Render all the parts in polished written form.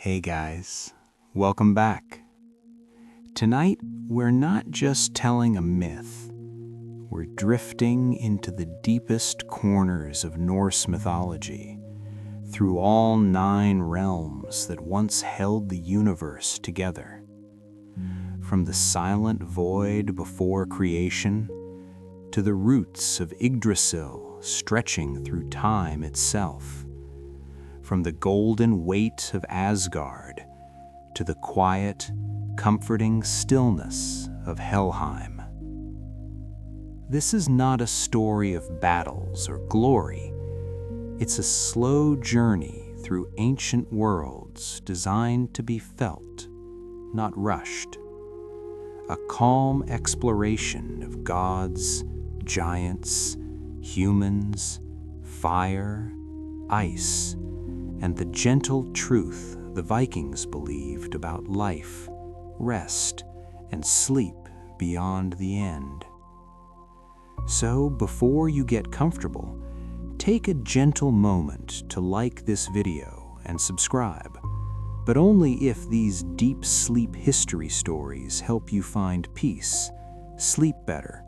Hey guys, welcome back. Tonight, we're not just telling a myth. We're drifting into the deepest corners of Norse mythology, through all 9 realms that once held the universe together. From the silent void before creation, to the roots of Yggdrasil stretching through time itself. From the golden weight of Asgard to the quiet, comforting stillness of Helheim. This is not a story of battles or glory. It's a slow journey through ancient worlds designed to be felt, not rushed. A calm exploration of gods, giants, humans, fire, ice, and the gentle truth the Vikings believed about life, rest, and sleep beyond the end. So before you get comfortable, take a gentle moment to like this video and subscribe, but only if these deep sleep history stories help you find peace, sleep better,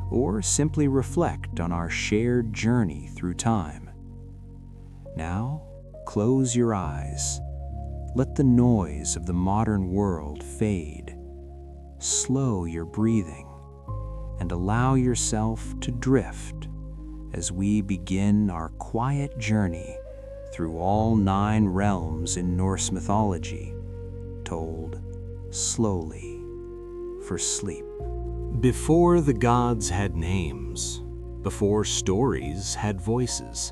or simply reflect on our shared journey through time. Now, close your eyes. Let the noise of the modern world fade. Slow your breathing and allow yourself to drift as we begin our quiet journey through all 9 realms in Norse mythology, told slowly for sleep. Before the gods had names, before stories had voices,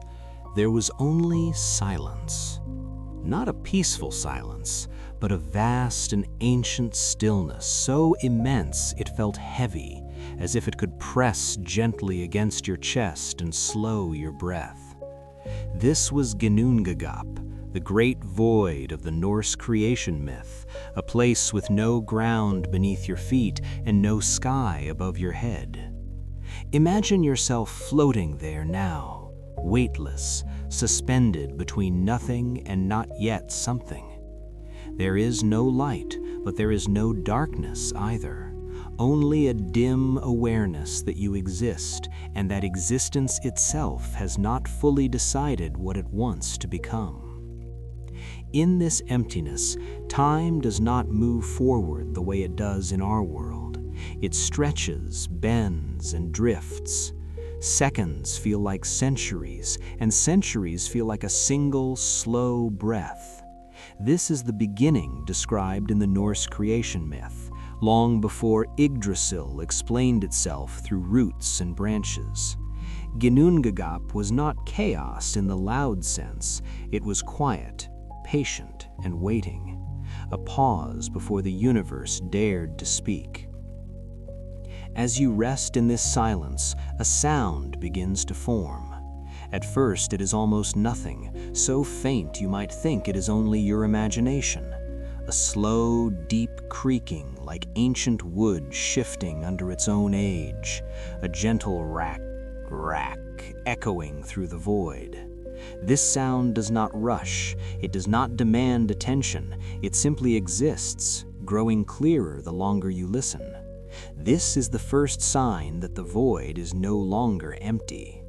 there was only silence. Not a peaceful silence, but a vast and ancient stillness so immense it felt heavy, as if it could press gently against your chest and slow your breath. This was Ginnungagap, the great void of the Norse creation myth, a place with no ground beneath your feet and no sky above your head. Imagine yourself floating there now, weightless, suspended between nothing and not yet something. There is no light, but there is no darkness either. Only a dim awareness that you exist, and that existence itself has not fully decided what it wants to become. In this emptiness, time does not move forward the way it does in our world. It stretches, bends, and drifts. Seconds feel like centuries, and centuries feel like a single, slow breath. This is the beginning described in the Norse creation myth, long before Yggdrasil explained itself through roots and branches. Ginnungagap was not chaos in the loud sense. It was quiet, patient, and waiting. A pause before the universe dared to speak. As you rest in this silence, a sound begins to form. At first, it is almost nothing, so faint you might think it is only your imagination. A slow, deep creaking like ancient wood shifting under its own age. A gentle rack, echoing through the void. This sound does not rush. It does not demand attention. It simply exists, growing clearer the longer you listen. This is the first sign that the void is no longer empty.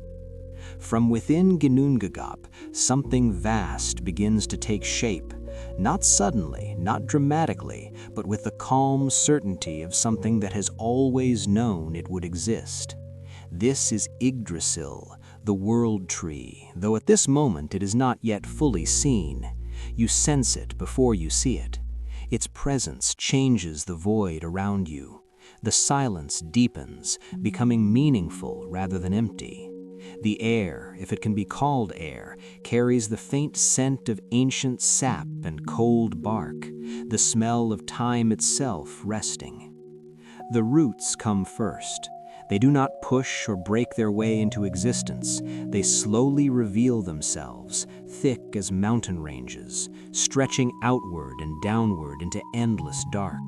From within Ginnungagap, something vast begins to take shape, not suddenly, not dramatically, but with the calm certainty of something that has always known it would exist. This is Yggdrasil, the world tree, though at this moment it is not yet fully seen. You sense it before you see it. Its presence changes the void around you. The silence deepens, becoming meaningful rather than empty. The air, if it can be called air, carries the faint scent of ancient sap and cold bark, the smell of time itself resting. The roots come first. They do not push or break their way into existence. They slowly reveal themselves, thick as mountain ranges, stretching outward and downward into endless dark.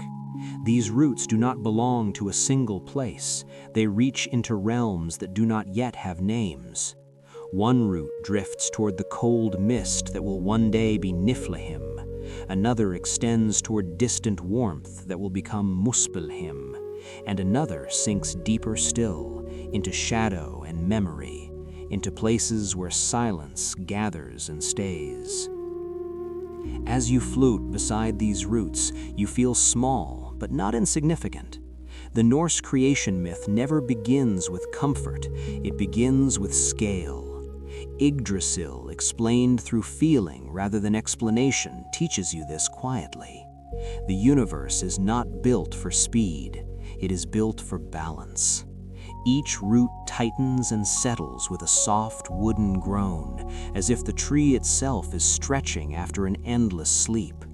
These roots do not belong to a single place. They reach into realms that do not yet have names. One root drifts toward the cold mist that will one day be Niflheim. Another extends toward distant warmth that will become Muspelheim, and another sinks deeper still, into shadow and memory, into places where silence gathers and stays. As you float beside these roots, you feel small, but not insignificant. The Norse creation myth never begins with comfort, it begins with scale. Yggdrasil, explained through feeling rather than explanation, teaches you this quietly. The universe is not built for speed, it is built for balance. Each root tightens and settles with a soft wooden groan, as if the tree itself is stretching after an endless sleep.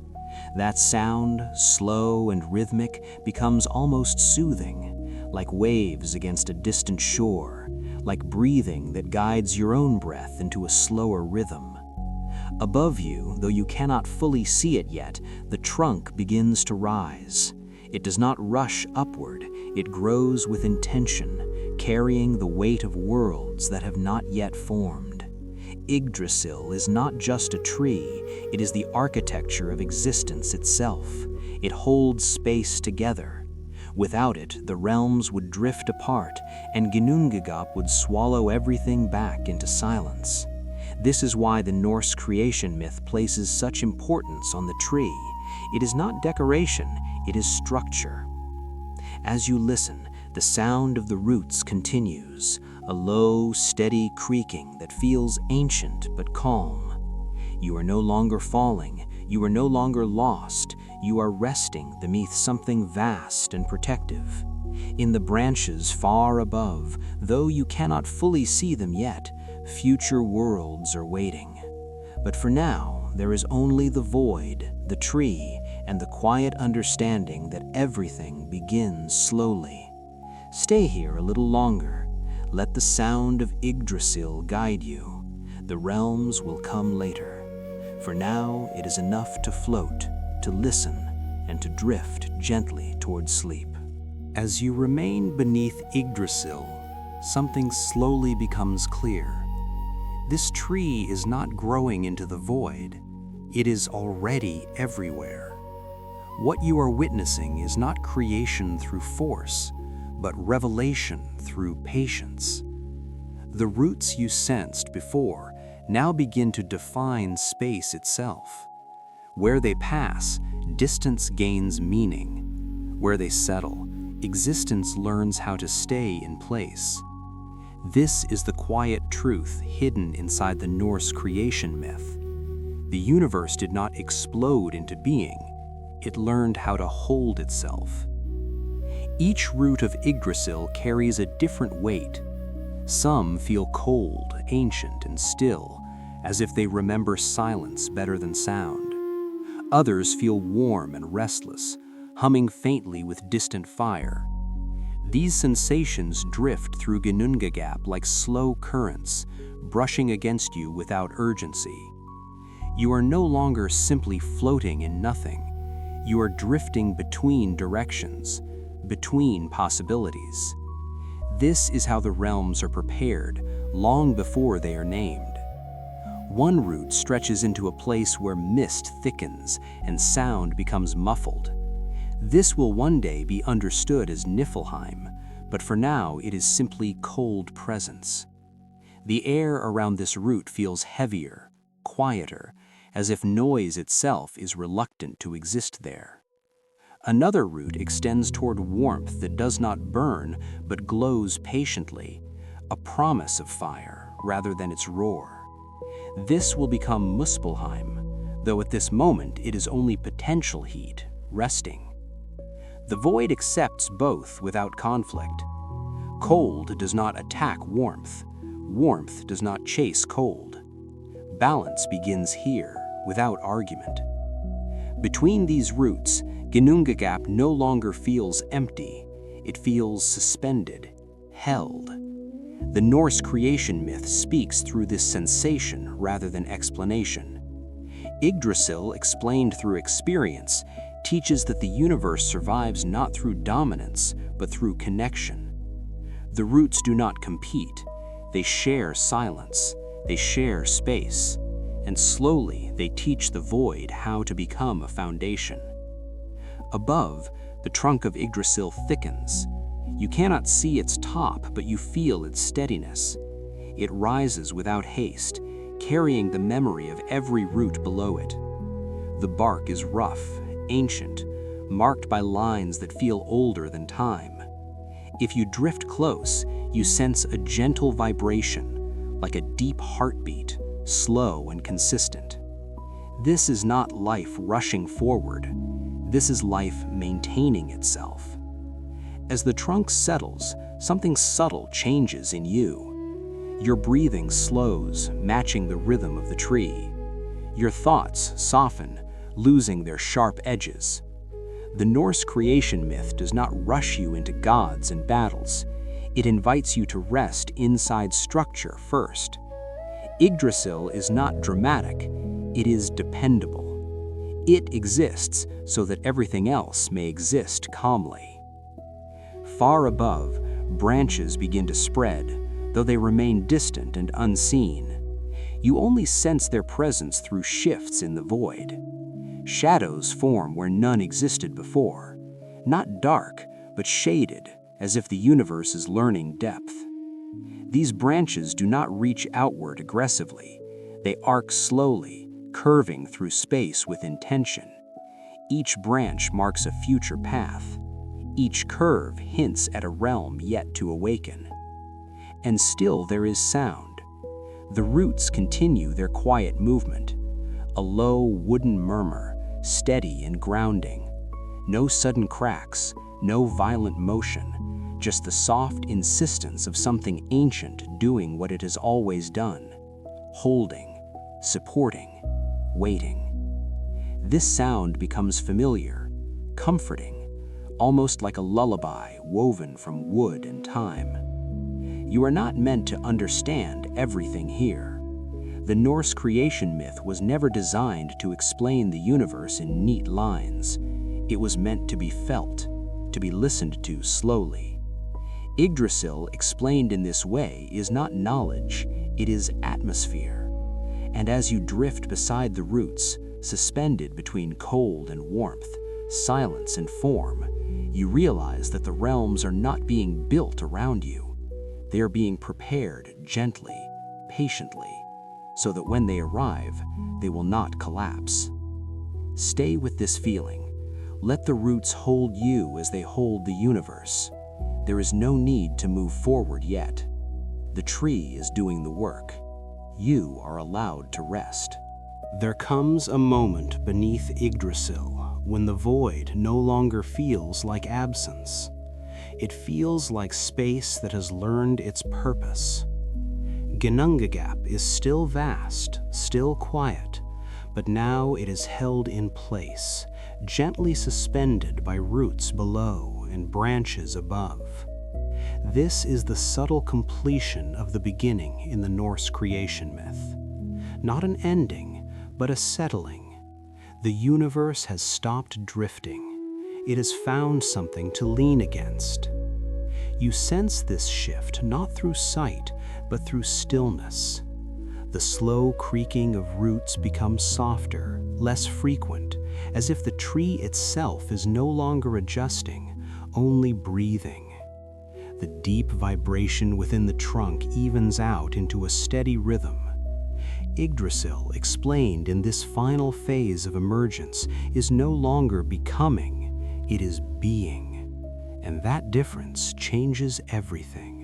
That sound, slow and rhythmic, becomes almost soothing, like waves against a distant shore, like breathing that guides your own breath into a slower rhythm. Above you, though you cannot fully see it yet, the trunk begins to rise. It does not rush upward, it grows with intention, carrying the weight of worlds that have not yet formed. Yggdrasil is not just a tree, it is the architecture of existence itself. It holds space together. Without it, the realms would drift apart, and Ginnungagap would swallow everything back into silence. This is why the Norse creation myth places such importance on the tree. It is not decoration, it is structure. As you listen, the sound of the roots continues, a low, steady creaking that feels ancient but calm. You are no longer falling, you are no longer lost, you are resting beneath something vast and protective. In the branches far above, though you cannot fully see them yet, future worlds are waiting. But for now, there is only the void, the tree, and the quiet understanding that everything begins slowly. Stay here a little longer. Let the sound of Yggdrasil guide you. The realms will come later. For now, it is enough to float, to listen, and to drift gently towards sleep. As you remain beneath Yggdrasil, something slowly becomes clear. This tree is not growing into the void. It is already everywhere. What you are witnessing is not creation through force, but revelation through patience. The roots you sensed before now begin to define space itself. Where they pass, distance gains meaning. Where they settle, existence learns how to stay in place. This is the quiet truth hidden inside the Norse creation myth. The universe did not explode into being, it learned how to hold itself. Each root of Yggdrasil carries a different weight. Some feel cold, ancient, and still, as if they remember silence better than sound. Others feel warm and restless, humming faintly with distant fire. These sensations drift through Ginnungagap like slow currents, brushing against you without urgency. You are no longer simply floating in nothing. You are drifting between directions, between possibilities. This is how the realms are prepared, long before they are named. One route stretches into a place where mist thickens and sound becomes muffled. This will one day be understood as Niflheim, but for now it is simply cold presence. The air around this route feels heavier, quieter, as if noise itself is reluctant to exist there. Another route extends toward warmth that does not burn but glows patiently, a promise of fire rather than its roar. This will become Muspelheim, though at this moment it is only potential heat, resting. The void accepts both without conflict. Cold does not attack warmth. Warmth does not chase cold. Balance begins here, without argument. Between these roots, Ginnungagap no longer feels empty. It feels suspended, held. The Norse creation myth speaks through this sensation rather than explanation. Yggdrasil, explained through experience, teaches that the universe survives not through dominance, but through connection. The roots do not compete. They share silence. They share space. and slowly they teach the void how to become a foundation. Above, the trunk of Yggdrasil thickens. You cannot see its top, but you feel its steadiness. It rises without haste, carrying the memory of every root below it. The bark is rough, ancient, marked by lines that feel older than time. If you drift close, you sense a gentle vibration, like a deep heartbeat, slow and consistent. This is not life rushing forward. This is life maintaining itself. As the trunk settles, something subtle changes in you. Your breathing slows, matching the rhythm of the tree. Your thoughts soften, losing their sharp edges. The Norse creation myth does not rush you into gods and battles. It invites you to rest inside structure first. Yggdrasil is not dramatic, it is dependable. It exists so that everything else may exist calmly. Far above, branches begin to spread, though they remain distant and unseen. You only sense their presence through shifts in the void. Shadows form where none existed before, not dark, but shaded, as if the universe is learning depth. These branches do not reach outward aggressively. They arc slowly, curving through space with intention. Each branch marks a future path. Each curve hints at a realm yet to awaken. And still there is sound. The roots continue their quiet movement, a low wooden murmur, steady and grounding. No sudden cracks, no violent motion, just the soft insistence of something ancient doing what it has always done, holding, supporting, waiting. This sound becomes familiar, comforting, almost like a lullaby woven from wood and time. You are not meant to understand everything here. The Norse creation myth was never designed to explain the universe in neat lines. It was meant to be felt, to be listened to slowly. Yggdrasil, explained in this way, is not knowledge, it is atmosphere. And as you drift beside the roots, suspended between cold and warmth, silence and form, you realize that the realms are not being built around you. They are being prepared gently, patiently, so that when they arrive, they will not collapse. Stay with this feeling. Let the roots hold you as they hold the universe. There is no need to move forward yet. The tree is doing the work. You are allowed to rest. There comes a moment beneath Yggdrasil when the void no longer feels like absence. It feels like space that has learned its purpose. Ginnungagap is still vast, still quiet, but now it is held in place, gently suspended by roots below and branches above. This is the subtle completion of the beginning in the Norse creation myth. Not an ending, but a settling. The universe has stopped drifting. It has found something to lean against. You sense this shift not through sight, but through stillness. The slow creaking of roots becomes softer, less frequent, as if the tree itself is no longer adjusting, only breathing. The deep vibration within the trunk evens out into a steady rhythm. Yggdrasil, explained in this final phase of emergence, is no longer becoming, it is being. And that difference changes everything.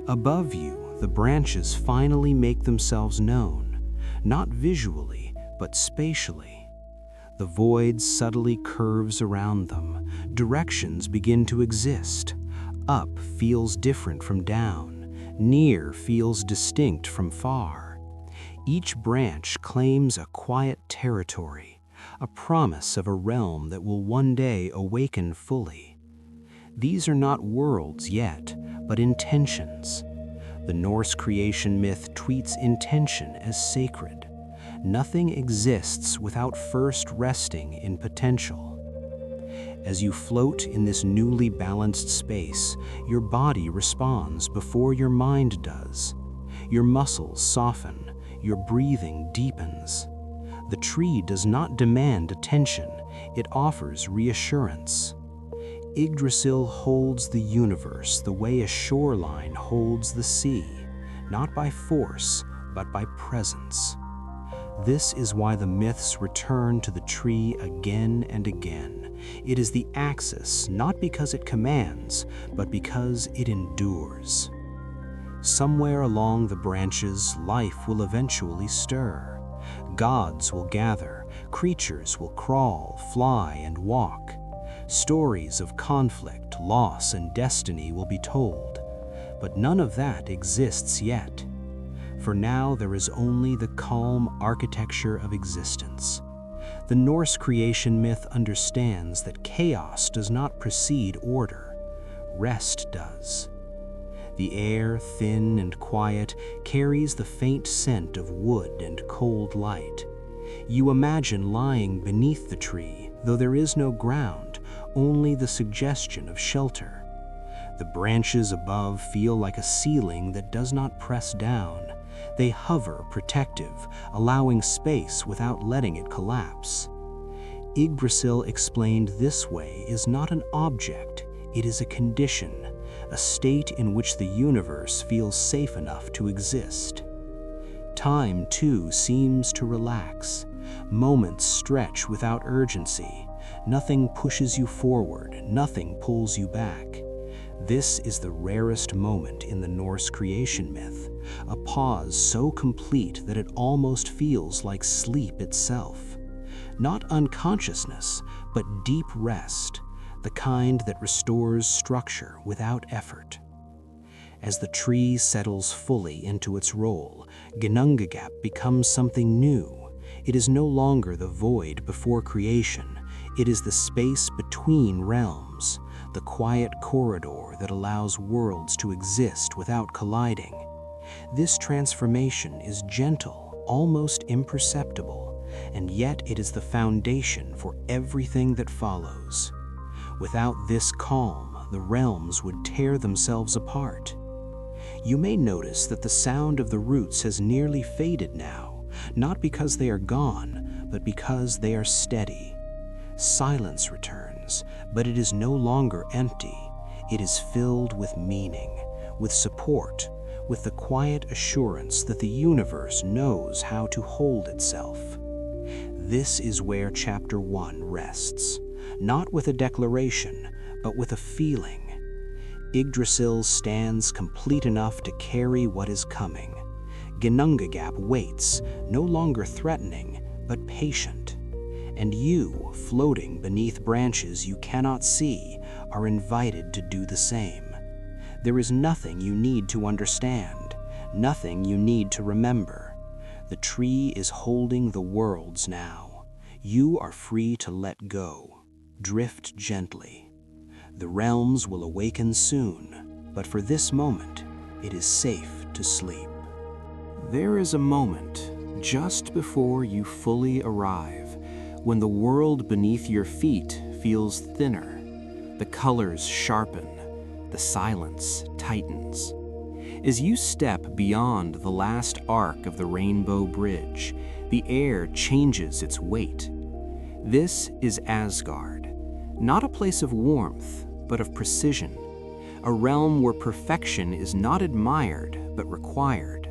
Above you, the branches finally make themselves known, not visually, but spatially. The void subtly curves around them. Directions begin to exist. Up feels different from down. Near feels distinct from far. Each branch claims a quiet territory, a promise of a realm that will one day awaken fully. These are not worlds yet, but intentions. The Norse creation myth treats intention as sacred. Nothing exists without first resting in potential. As you float in this newly balanced space, your body responds before your mind does. Your muscles soften, your breathing deepens. The tree does not demand attention, it offers reassurance. Yggdrasil holds the universe the way a shoreline holds the sea, not by force, but by presence. This is why the myths return to the tree again and again. It is the axis, not because it commands, but because it endures. Somewhere along the branches, life will eventually stir. Gods will gather, creatures will crawl, fly, and walk. Stories of conflict, loss, and destiny will be told. But none of that exists yet. For now, there is only the calm architecture of existence. The Norse creation myth understands that chaos does not precede order. Rest does. The air, thin and quiet, carries the faint scent of wood and cold light. You imagine lying beneath the tree, though there is no ground, only the suggestion of shelter. The branches above feel like a ceiling that does not press down. They hover protective, allowing space without letting it collapse. Yggdrasil, explained this way, is not an object, it is a condition, a state in which the universe feels safe enough to exist. Time, too, seems to relax. Moments stretch without urgency. Nothing pushes you forward, nothing pulls you back. This is the rarest moment in the Norse creation myth, a pause so complete that it almost feels like sleep itself. Not unconsciousness, but deep rest, the kind that restores structure without effort. As the tree settles fully into its role, Ginnungagap becomes something new. It is no longer the void before creation, it is the space between realms, the quiet corridor that allows worlds to exist without colliding. This transformation is gentle, almost imperceptible, and yet it is the foundation for everything that follows. Without this calm, the realms would tear themselves apart. You may notice that the sound of the roots has nearly faded now, not because they are gone, but because they are steady. Silence returns, but it is no longer empty. It is filled with meaning, with support, with the quiet assurance that the universe knows how to hold itself. This is where Chapter 1 rests, not with a declaration, but with a feeling. Yggdrasil stands complete enough to carry what is coming. Ginnungagap waits, no longer threatening, but patient. And you, floating beneath branches you cannot see, are invited to do the same. There is nothing you need to understand, nothing you need to remember. The tree is holding the worlds now. You are free to let go, drift gently. The realms will awaken soon, but for this moment, it is safe to sleep. There is a moment, just before you fully arrive, when the world beneath your feet feels thinner. The colors sharpen, the silence tightens. As you step beyond the last arc of the Rainbow Bridge, the air changes its weight. This is Asgard, not a place of warmth, but of precision, a realm where perfection is not admired, but required.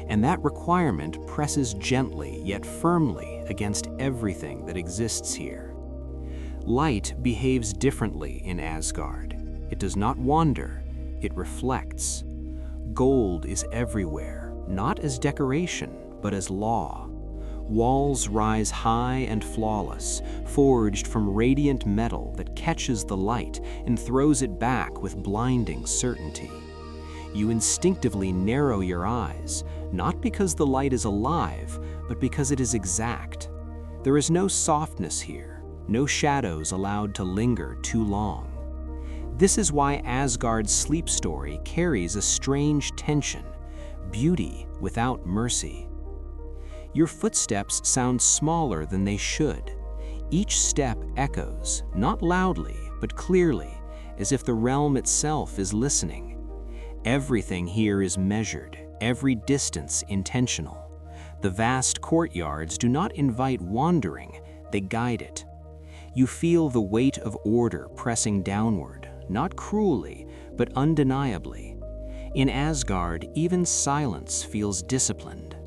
And that requirement presses gently yet firmly against everything that exists here. Light behaves differently in Asgard. It does not wander, it reflects. Gold is everywhere, not as decoration, but as law. Walls rise high and flawless, forged from radiant metal that catches the light and throws it back with blinding certainty. You instinctively narrow your eyes, not because the light is alive, but because it is exact. There is no softness here, no shadows allowed to linger too long. This is why Asgard's sleep story carries a strange tension, beauty without mercy. Your footsteps sound smaller than they should. Each step echoes, not loudly, but clearly, as if the realm itself is listening. Everything here is measured, every distance intentional. The vast courtyards do not invite wandering, they guide it. You feel the weight of order pressing downward, not cruelly, but undeniably. In Asgard, even silence feels disciplined.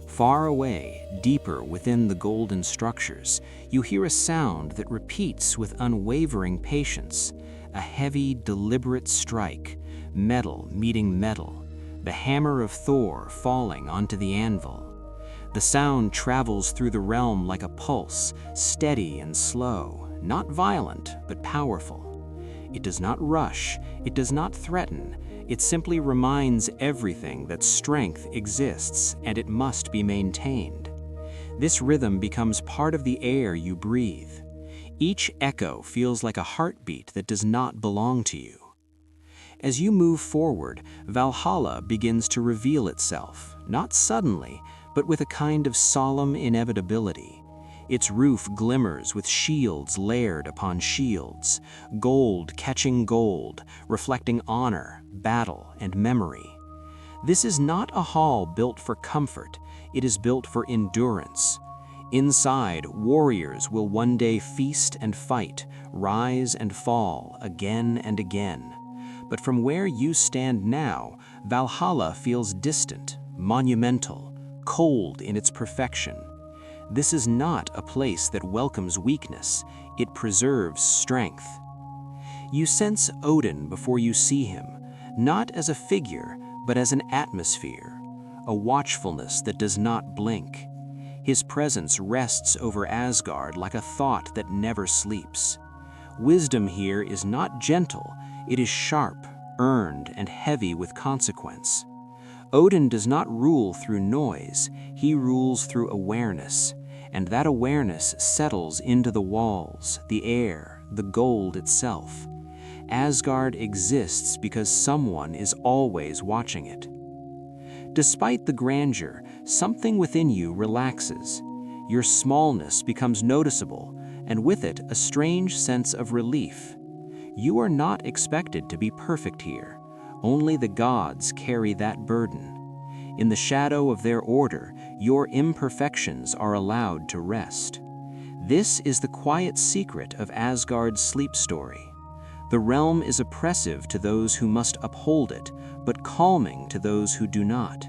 Far away, deeper within the golden structures, you hear a sound that repeats with unwavering patience, a heavy, deliberate strike, metal meeting metal, the hammer of Thor falling onto the anvil. The sound travels through the realm like a pulse, steady and slow, not violent, but powerful. It does not rush, it does not threaten, it simply reminds everything that strength exists and it must be maintained. This rhythm becomes part of the air you breathe. Each echo feels like a heartbeat that does not belong to you. As you move forward, Valhalla begins to reveal itself, not suddenly, but with a kind of solemn inevitability. Its roof glimmers with shields layered upon shields, gold catching gold, reflecting honor, battle, and memory. This is not a hall built for comfort, it is built for endurance. Inside, warriors will one day feast and fight, rise and fall, again and again. But from where you stand now, Valhalla feels distant, monumental, cold in its perfection. This is not a place that welcomes weakness, it preserves strength. You sense Odin before you see him, not as a figure, but as an atmosphere, a watchfulness that does not blink. His presence rests over Asgard like a thought that never sleeps. Wisdom here is not gentle, it is sharp, earned, and heavy with consequence. Odin does not rule through noise, he rules through awareness, and that awareness settles into the walls, the air, the gold itself. Asgard exists because someone is always watching it. Despite the grandeur, something within you relaxes. Your smallness becomes noticeable, and with it a strange sense of relief. You are not expected to be perfect here. Only the gods carry that burden. In the shadow of their order, your imperfections are allowed to rest. This is the quiet secret of Asgard's sleep story. The realm is oppressive to those who must uphold it, but calming to those who do not.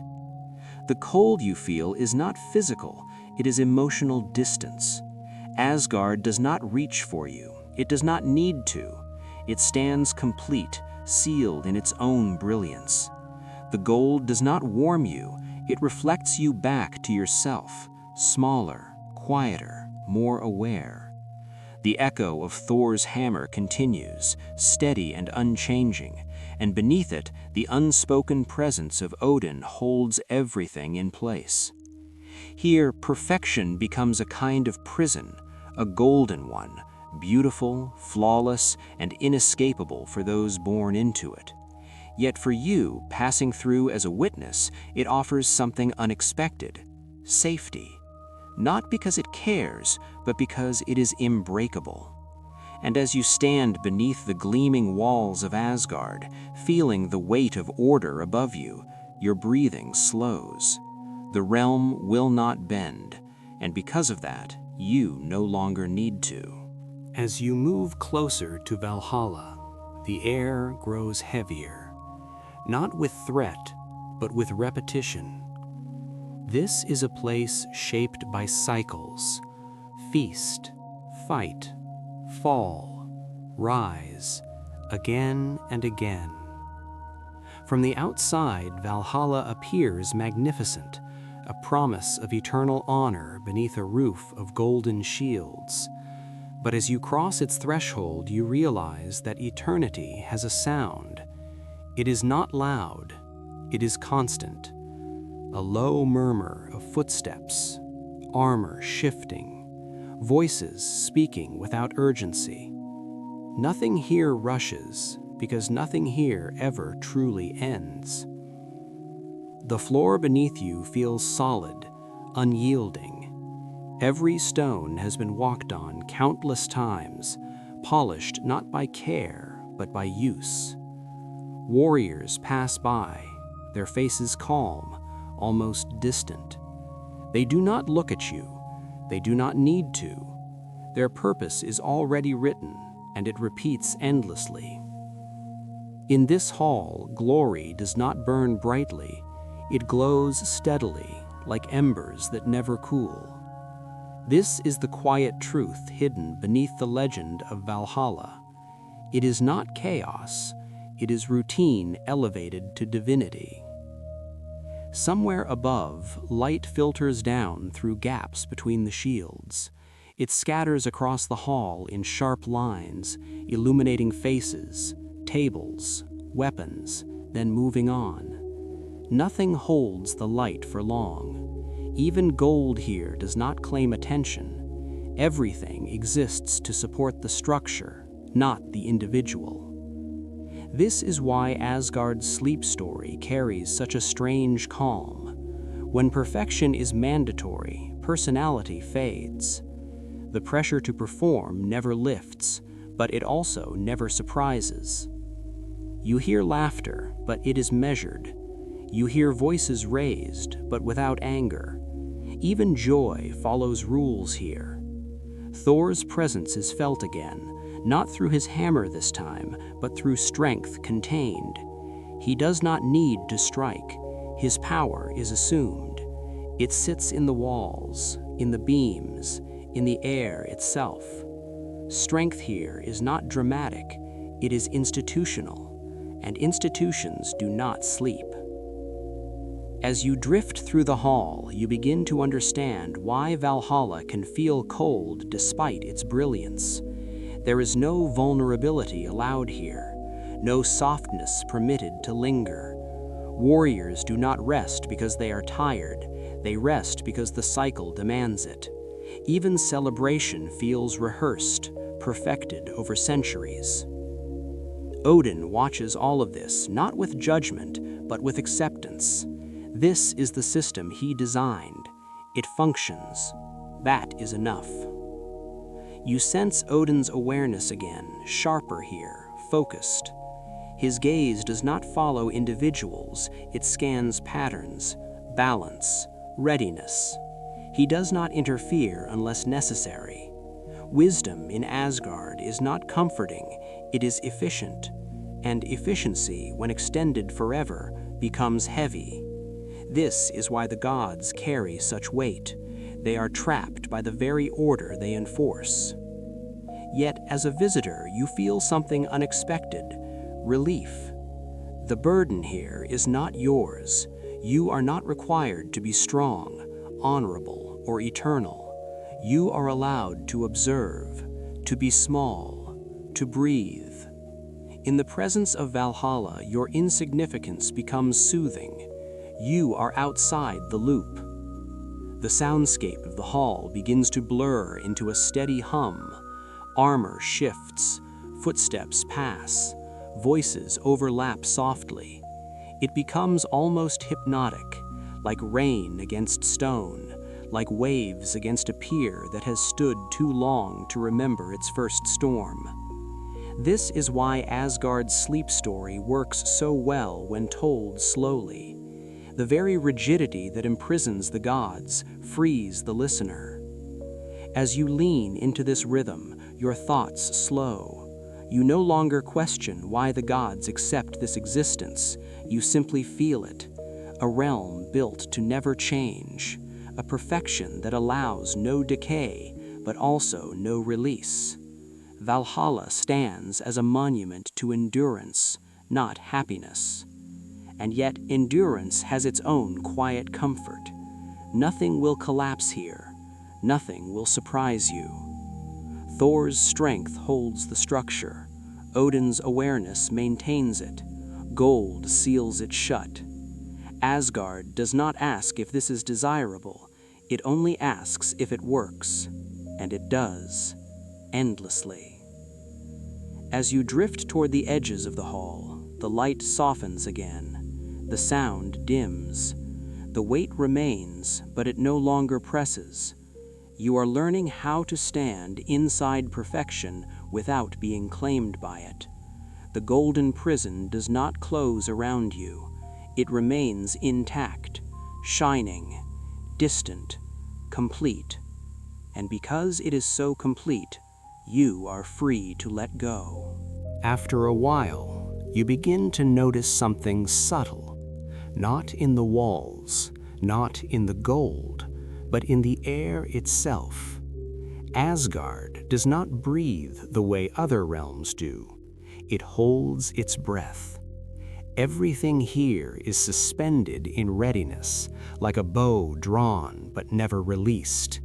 The cold you feel is not physical, it is emotional distance. Asgard does not reach for you, it does not need to. It stands complete, sealed in its own brilliance. The gold does not warm you, it reflects you back to yourself, smaller, quieter, more aware. The echo of Thor's hammer continues, steady and unchanging, and beneath it, the unspoken presence of Odin holds everything in place. Here, perfection becomes a kind of prison, a golden one, beautiful, flawless, and inescapable for those born into it. Yet for you, passing through as a witness, it offers something unexpected: safety. Not because it cares, but because it is unbreakable. And as you stand beneath the gleaming walls of Asgard, feeling the weight of order above you, your breathing slows. The realm will not bend, and because of that, you no longer need to. As you move closer to Valhalla, the air grows heavier, not with threat, but with repetition. This is a place shaped by cycles: feast, fight, fall, rise, again and again. From the outside, Valhalla appears magnificent, a promise of eternal honor beneath a roof of golden shields. But as you cross its threshold, you realize that eternity has a sound. It is not loud, it is constant. A low murmur of footsteps, armor shifting, voices speaking without urgency. Nothing here rushes, because nothing here ever truly ends. The floor beneath you feels solid, unyielding. Every stone has been walked on countless times, polished not by care, but by use. Warriors pass by, their faces calm, almost distant. They do not look at you. They do not need to. Their purpose is already written, and it repeats endlessly. In this hall, glory does not burn brightly. It glows steadily, like embers that never cool. This is the quiet truth hidden beneath the legend of Valhalla. It is not chaos. It is routine elevated to divinity. Somewhere above, light filters down through gaps between the shields. It scatters across the hall in sharp lines, illuminating faces, tables, weapons, then moving on. Nothing holds the light for long. Even gold here does not claim attention. Everything exists to support the structure, not the individual. This is why Asgard's sleep story carries such a strange calm. When perfection is mandatory, personality fades. The pressure to perform never lifts, but it also never surprises. You hear laughter, but it is measured. You hear voices raised, but without anger. Even joy follows rules here. Thor's presence is felt again, not through his hammer this time, but through strength contained. He does not need to strike. His power is assumed. It sits in the walls, in the beams, in the air itself. Strength here is not dramatic, it is institutional, and institutions do not sleep. As you drift through the hall, you begin to understand why Valhalla can feel cold despite its brilliance. There is no vulnerability allowed here, no softness permitted to linger. Warriors do not rest because they are tired, they rest because the cycle demands it. Even celebration feels rehearsed, perfected over centuries. Odin watches all of this, not with judgment, but with acceptance. This is the system he designed. It functions. That is enough. You sense Odin's awareness again, sharper here, focused. His gaze does not follow individuals, it scans patterns, balance, readiness. He does not interfere unless necessary. Wisdom in Asgard is not comforting, it is efficient. And efficiency, when extended forever, becomes heavy. This is why the gods carry such weight. They are trapped by the very order they enforce. Yet, as a visitor, you feel something unexpected, relief. The burden here is not yours. You are not required to be strong, honorable, or eternal. You are allowed to observe, to be small, to breathe. In the presence of Valhalla, your insignificance becomes soothing. You are outside the loop. The soundscape of the hall begins to blur into a steady hum. Armor shifts, footsteps pass, voices overlap softly. It becomes almost hypnotic, like rain against stone, like waves against a pier that has stood too long to remember its first storm. This is why Asgard's sleep story works so well when told slowly. The very rigidity that imprisons the gods frees the listener. As you lean into this rhythm, your thoughts slow. You no longer question why the gods accept this existence. You simply feel it. A realm built to never change. A perfection that allows no decay, but also no release. Valhalla stands as a monument to endurance, not happiness. And yet endurance has its own quiet comfort. Nothing will collapse here. Nothing will surprise you. Thor's strength holds the structure. Odin's awareness maintains it. Gold seals it shut. Asgard does not ask if this is desirable. It only asks if it works. And it does. Endlessly. As you drift toward the edges of the hall, the light softens again. The sound dims. The weight remains, but it no longer presses. You are learning how to stand inside perfection without being claimed by it. The golden prison does not close around you. It remains intact, shining, distant, complete. And because it is so complete, you are free to let go. After a while, you begin to notice something subtle, not in the walls, not in the gold, but in the air itself. Asgard does not breathe the way other realms do. It holds its breath. Everything here is suspended in readiness, like a bow drawn but never released.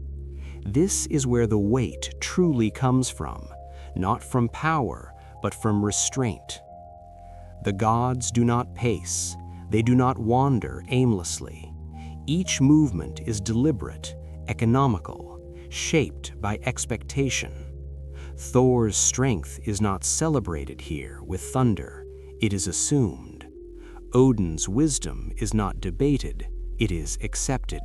This is where the weight truly comes from, not from power, but from restraint. The gods do not pace, they do not wander aimlessly. Each movement is deliberate, economical, shaped by expectation. Thor's strength is not celebrated here with thunder, it is assumed. Odin's wisdom is not debated, it is accepted.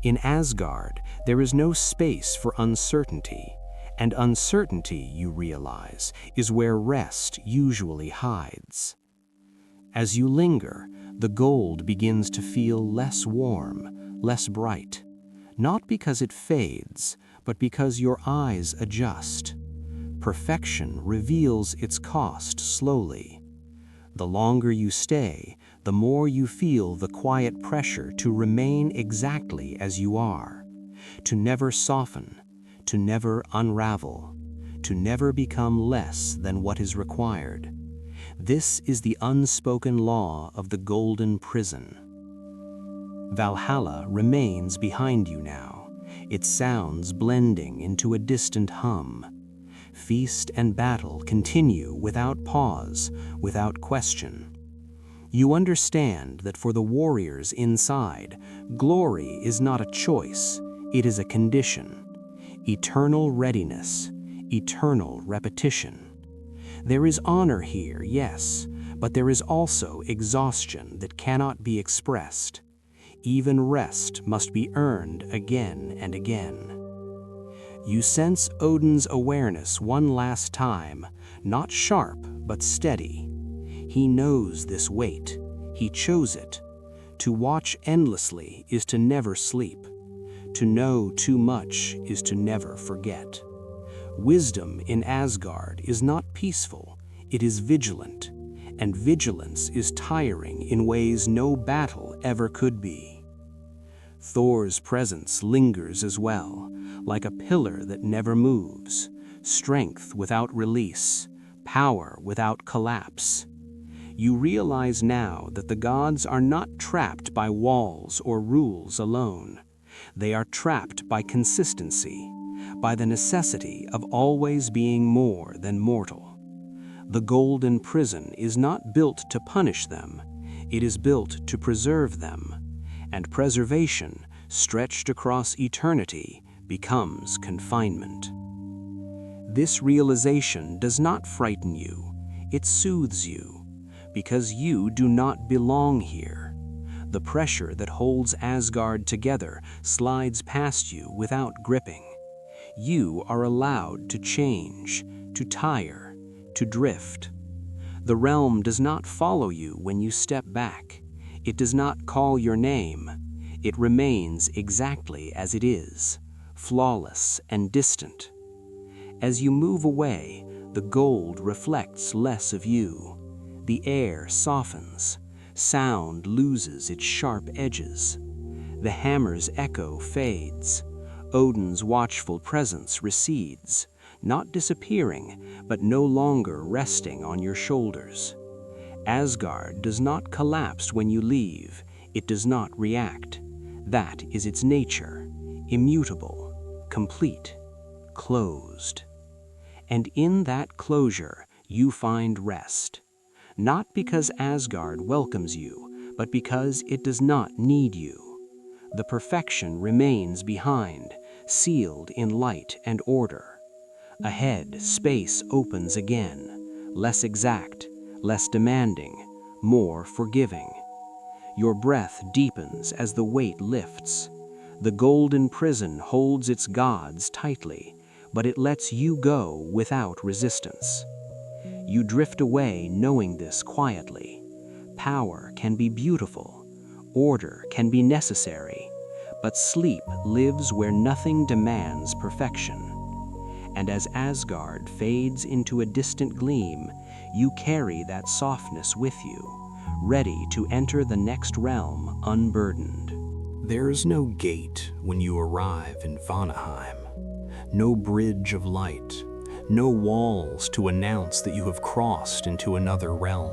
In Asgard, there is no space for uncertainty, and uncertainty, you realize, is where rest usually hides. As you linger, the gold begins to feel less warm, less bright, not because it fades, but because your eyes adjust. Perfection reveals its cost slowly. The longer you stay, the more you feel the quiet pressure to remain exactly as you are, to never soften, to never unravel, to never become less than what is required. This is the unspoken law of the golden prison. Valhalla remains behind you now, its sounds blending into a distant hum. Feast and battle continue without pause, without question. You understand that for the warriors inside, glory is not a choice, it is a condition. Eternal readiness, eternal repetition. There is honor here, yes, but there is also exhaustion that cannot be expressed. Even rest must be earned again and again. You sense Odin's awareness one last time, not sharp but steady. He knows this weight. He chose it. To watch endlessly is to never sleep. To know too much is to never forget. Wisdom in Asgard is not peaceful, it is vigilant, and vigilance is tiring in ways no battle ever could be. Thor's presence lingers as well, like a pillar that never moves, strength without release, power without collapse. You realize now that the gods are not trapped by walls or rules alone. They are trapped by consistency, by the necessity of always being more than mortal. The golden prison is not built to punish them, it is built to preserve them, and preservation, stretched across eternity, becomes confinement. This realization does not frighten you, it soothes you, because you do not belong here. The pressure that holds Asgard together slides past you without gripping. You are allowed to change, to tire, to drift. The realm does not follow you when you step back. It does not call your name. It remains exactly as it is, flawless and distant. As you move away, the gold reflects less of you. The air softens. Sound loses its sharp edges. The hammer's echo fades. Odin's watchful presence recedes, not disappearing, but no longer resting on your shoulders. Asgard does not collapse when you leave. It does not react. That is its nature, immutable, complete, closed. And in that closure, you find rest. Not because Asgard welcomes you, but because it does not need you. The perfection remains behind, sealed in light and order. Ahead, space opens again, less exact, less demanding, more forgiving. Your breath deepens as the weight lifts. The golden prison holds its gods tightly, but it lets you go without resistance. You drift away knowing this quietly. Power can be beautiful, order can be necessary, but sleep lives where nothing demands perfection. And as Asgard fades into a distant gleam, you carry that softness with you, ready to enter the next realm unburdened. There's no gate when you arrive in Vanaheim, no bridge of light, no walls to announce that you have crossed into another realm.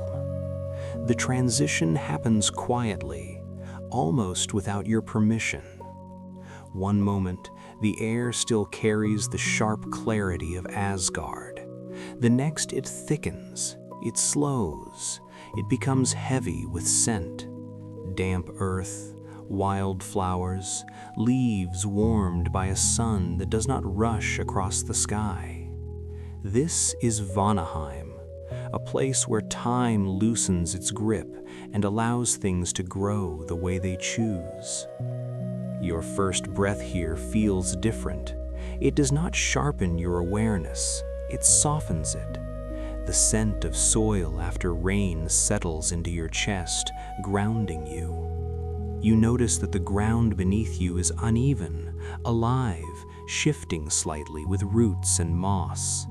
The transition happens quietly, almost without your permission. One moment, the air still carries the sharp clarity of Asgard. The next, it thickens, it slows, it becomes heavy with scent. Damp earth, wild flowers, leaves warmed by a sun that does not rush across the sky. This is Vanaheim, a place where time loosens its grip and allows things to grow the way they choose. Your first breath here feels different. It does not sharpen your awareness, it softens it. The scent of soil after rain settles into your chest, grounding you. You notice that the ground beneath you is uneven, alive, shifting slightly with roots and moss.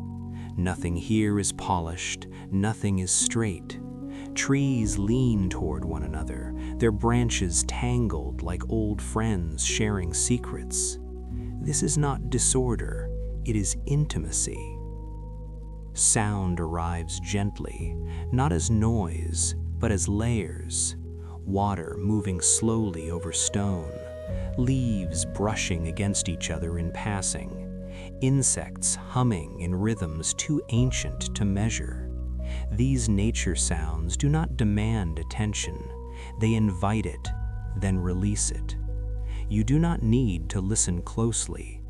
Nothing here is polished, nothing is straight. Trees lean toward one another, their branches tangled like old friends sharing secrets. This is not disorder, it is intimacy. Sound arrives gently, not as noise, but as layers. Water moving slowly over stone, leaves brushing against each other in passing, insects humming in rhythms too ancient to measure. These nature sounds do not demand attention. They invite it, then release it. You do not need to listen closely.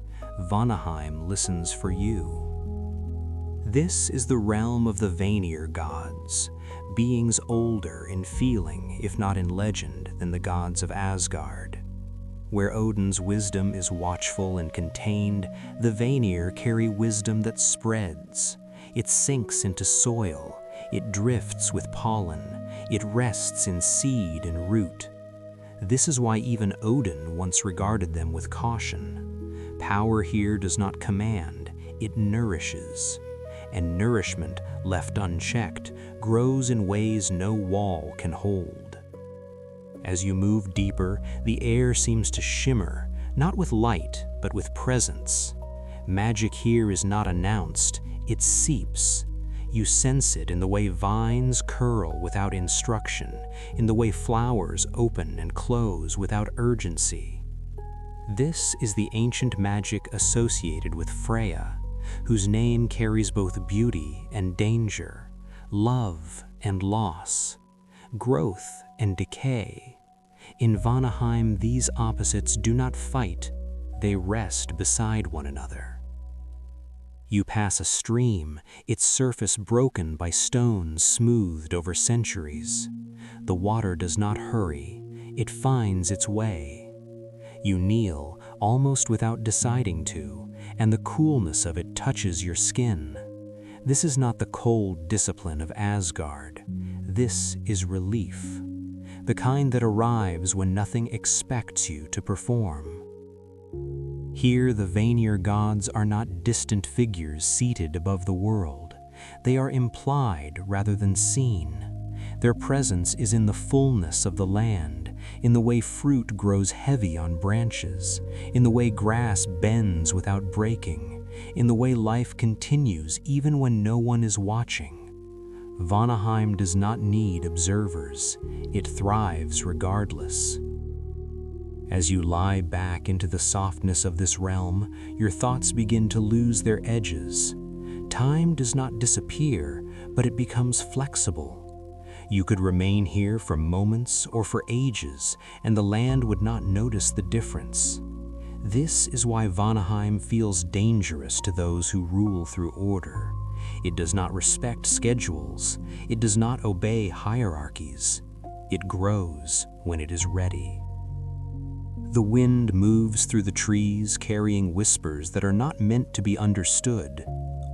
Vanaheim listens for you. This is the realm of the Vanir gods, beings older in feeling, if not in legend, than the gods of Asgard. Where Odin's wisdom is watchful and contained, the Vanir carry wisdom that spreads. It sinks into soil, it drifts with pollen, it rests in seed and root. This is why even Odin once regarded them with caution. Power here does not command, it nourishes. And nourishment, left unchecked, grows in ways no wall can hold. As you move deeper, the air seems to shimmer, not with light, but with presence. Magic here is not announced, it seeps. You sense it in the way vines curl without instruction, in the way flowers open and close without urgency. This is the ancient magic associated with Freya, whose name carries both beauty and danger, love and loss, growth and decay. In Vanaheim, these opposites do not fight, they rest beside one another. You pass a stream, its surface broken by stones smoothed over centuries. The water does not hurry, it finds its way. You kneel, almost without deciding to, and the coolness of it touches your skin. This is not the cold discipline of Asgard. This is relief, the kind that arrives when nothing expects you to perform. Here, the Vanir gods are not distant figures seated above the world. They are implied rather than seen. Their presence is in the fullness of the land, in the way fruit grows heavy on branches, in the way grass bends without breaking, in the way life continues even when no one is watching. Vanaheim does not need observers. It thrives regardless. As you lie back into the softness of this realm, your thoughts begin to lose their edges. Time does not disappear, but it becomes flexible. You could remain here for moments or for ages, and the land would not notice the difference. This is why Vanaheim feels dangerous to those who rule through order. It does not respect schedules. It does not obey hierarchies. It grows when it is ready. The wind moves through the trees, carrying whispers that are not meant to be understood,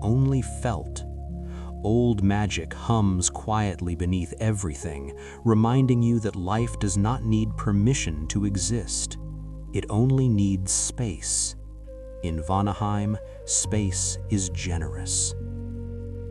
only felt. Old magic hums quietly beneath everything, reminding you that life does not need permission to exist. It only needs space. In Vanaheim, space is generous.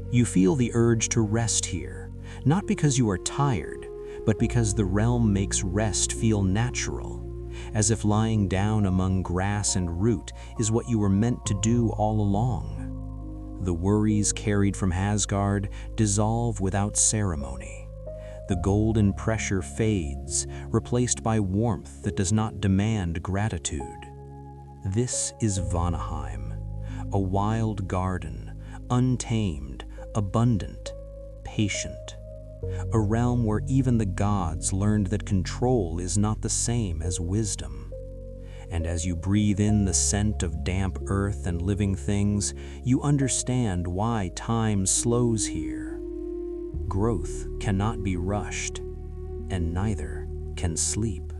You feel the urge to rest here, not because you are tired, but because the realm makes rest feel natural, as if lying down among grass and root is what you were meant to do all along. The worries carried from Asgard dissolve without ceremony. The golden pressure fades, replaced by warmth that does not demand gratitude. This is Vanaheim, a wild garden, untamed, abundant, patient. A realm where even the gods learned that control is not the same as wisdom. And as you breathe in the scent of damp earth and living things, you understand why time slows here. Growth cannot be rushed, and neither can sleep.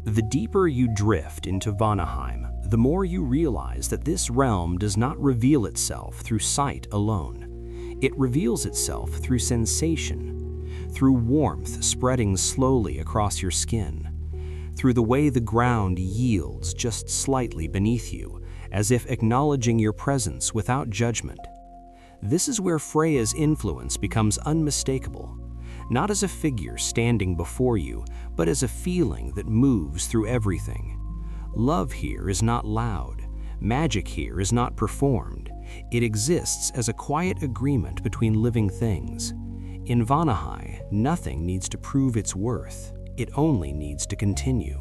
The deeper you drift into Vanaheim, the more you realize that this realm does not reveal itself through sight alone. It reveals itself through sensation, through warmth spreading slowly across your skin, through the way the ground yields just slightly beneath you, as if acknowledging your presence without judgment. This is where Freya's influence becomes unmistakable, not as a figure standing before you, but as a feeling that moves through everything. Love here is not loud. Magic here is not performed. It exists as a quiet agreement between living things. In Vanaheim, nothing needs to prove its worth. It only needs to continue.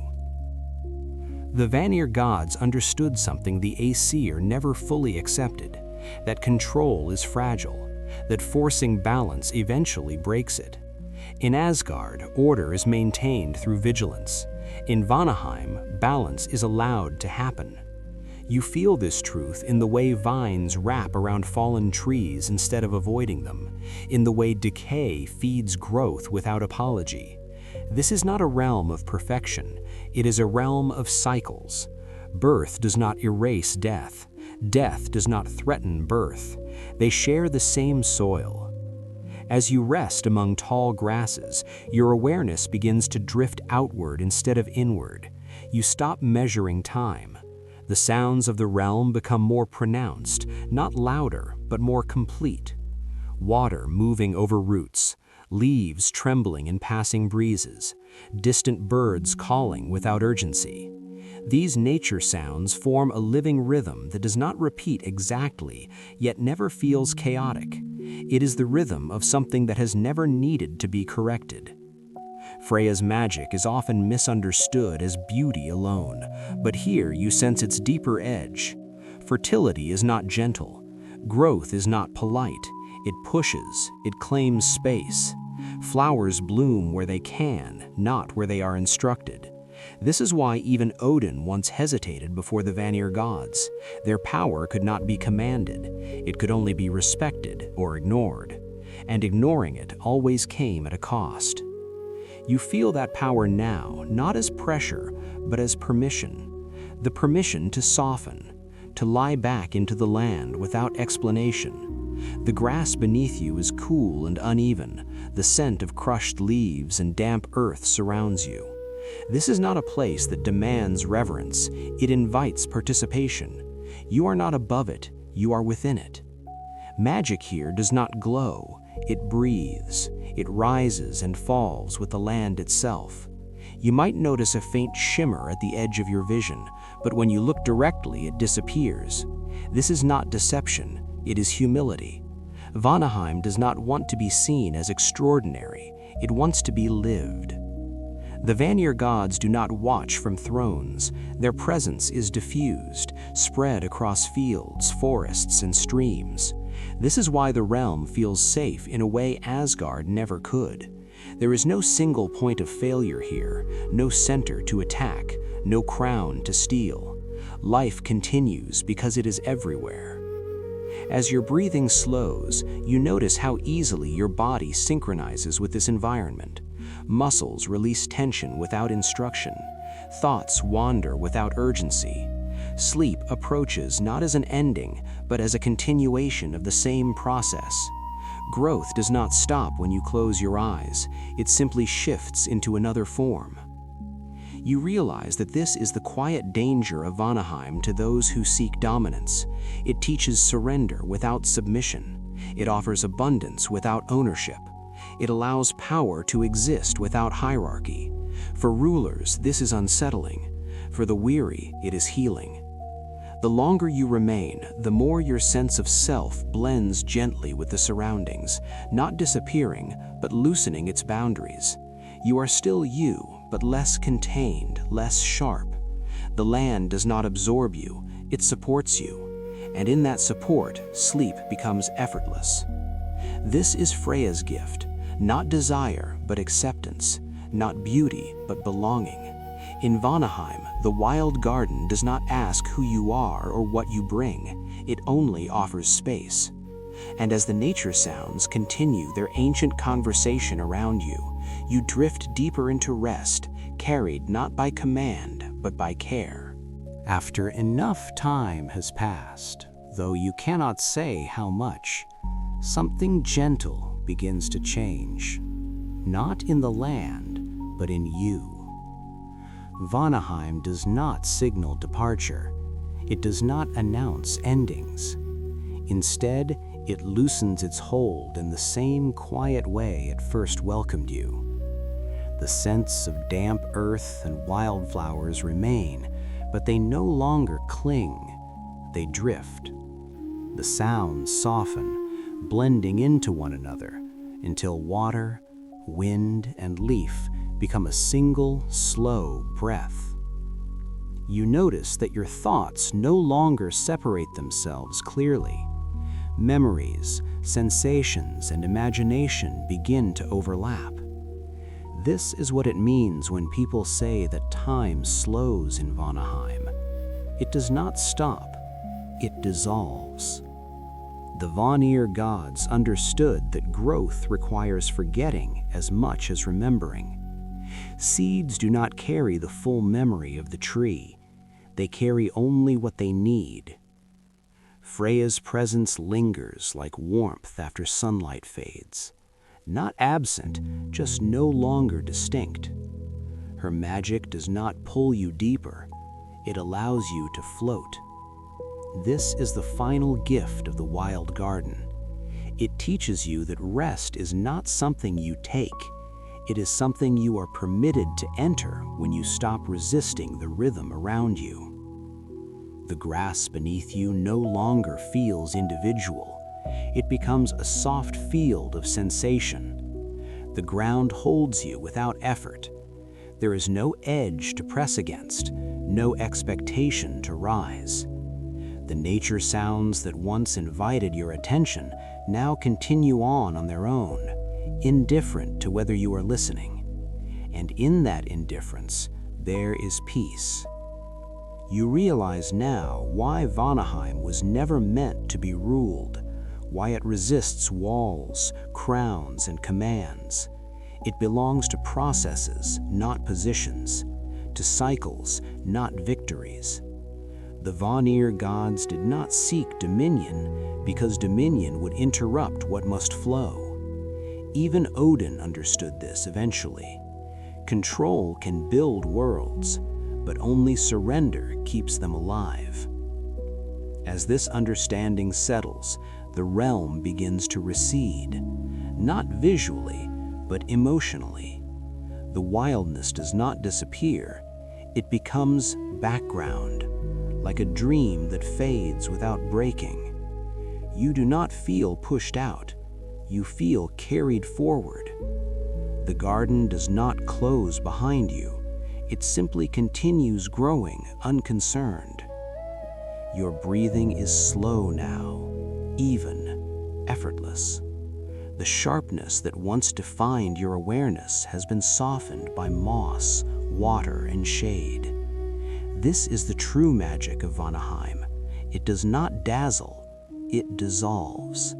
The Vanir gods understood something the Aesir never fully accepted, that control is fragile, that forcing balance eventually breaks it. In Asgard, order is maintained through vigilance. In Vanaheim, balance is allowed to happen. You feel this truth in the way vines wrap around fallen trees instead of avoiding them, in the way decay feeds growth without apology. This is not a realm of perfection, it is a realm of cycles. Birth does not erase death. Death does not threaten birth. They share the same soil. As you rest among tall grasses, your awareness begins to drift outward instead of inward. You stop measuring time. The sounds of the realm become more pronounced, not louder, but more complete. Water moving over roots, leaves trembling in passing breezes, distant birds calling without urgency. These nature sounds form a living rhythm that does not repeat exactly, yet never feels chaotic. It is the rhythm of something that has never needed to be corrected. Freya's magic is often misunderstood as beauty alone, but here you sense its deeper edge. Fertility is not gentle. Growth is not polite. It pushes, it claims space. Flowers bloom where they can, not where they are instructed. This is why even Odin once hesitated before the Vanir gods. Their power could not be commanded. It could only be respected or ignored. And ignoring it always came at a cost. You feel that power now, not as pressure, but as permission. The permission to soften, to lie back into the land without explanation. The grass beneath you is cool and uneven. The scent of crushed leaves and damp earth surrounds you. This is not a place that demands reverence. It invites participation. You are not above it, you are within it. Magic here does not glow. It breathes. It rises and falls with the land itself. You might notice a faint shimmer at the edge of your vision, but when you look directly, it disappears. This is not deception, it is humility. Vanaheim does not want to be seen as extraordinary, it wants to be lived. The Vanir gods do not watch from thrones. Their presence is diffused, spread across fields, forests, and streams. This is why the realm feels safe in a way Asgard never could. There is no single point of failure here, no center to attack, no crown to steal. Life continues because it is everywhere. As your breathing slows, you notice how easily your body synchronizes with this environment. Muscles release tension without instruction. Thoughts wander without urgency. Sleep approaches not as an ending, but as a continuation of the same process. Growth does not stop when you close your eyes. It simply shifts into another form. You realize that this is the quiet danger of Vanaheim to those who seek dominance. It teaches surrender without submission. It offers abundance without ownership. It allows power to exist without hierarchy. For rulers, this is unsettling. For the weary, it is healing. The longer you remain, the more your sense of self blends gently with the surroundings, not disappearing, but loosening its boundaries. You are still you, but less contained, less sharp. The land does not absorb you, it supports you. And in that support, sleep becomes effortless. This is Freya's gift, not desire, but acceptance, not beauty, but belonging. In Vanaheim, the wild garden does not ask who you are or what you bring, it only offers space. And as the nature sounds continue their ancient conversation around you, you drift deeper into rest, carried not by command, but by care. After enough time has passed, though you cannot say how much, something gentle begins to change. Not in the land, but in you. Vanaheim does not signal departure. It does not announce endings. Instead, it loosens its hold in the same quiet way it first welcomed you. The scents of damp earth and wildflowers remain, but they no longer cling, they drift. The sounds soften, blending into one another, until water, wind, and leaf become a single, slow breath. You notice that your thoughts no longer separate themselves clearly. Memories, sensations, and imagination begin to overlap. This is what it means when people say that time slows in Vanaheim. It does not stop, it dissolves. The Vanir gods understood that growth requires forgetting as much as remembering. Seeds do not carry the full memory of the tree. They carry only what they need. Freya's presence lingers like warmth after sunlight fades. Not absent, just no longer distinct. Her magic does not pull you deeper. It allows you to float. This is the final gift of the wild garden. It teaches you that rest is not something you take. It is something you are permitted to enter when you stop resisting the rhythm around you. The grass beneath you no longer feels individual. It becomes a soft field of sensation. The ground holds you without effort. There is no edge to press against, no expectation to rise. The nature sounds that once invited your attention now continue on their own, indifferent to whether you are listening. And in that indifference, there is peace. You realize now why Vanaheim was never meant to be ruled, why it resists walls, crowns, and commands. It belongs to processes, not positions, to cycles, not victories. The Vanir gods did not seek dominion because dominion would interrupt what must flow. Even Odin understood this eventually. Control can build worlds, but only surrender keeps them alive. As this understanding settles, the realm begins to recede, not visually, but emotionally. The wildness does not disappear, it becomes background, like a dream that fades without breaking. You do not feel pushed out, you feel carried forward. The garden does not close behind you, it simply continues growing unconcerned. Your breathing is slow now, even, effortless. The sharpness that once defined your awareness has been softened by moss, water, and shade. This is the true magic of Vanaheim. It does not dazzle, it dissolves.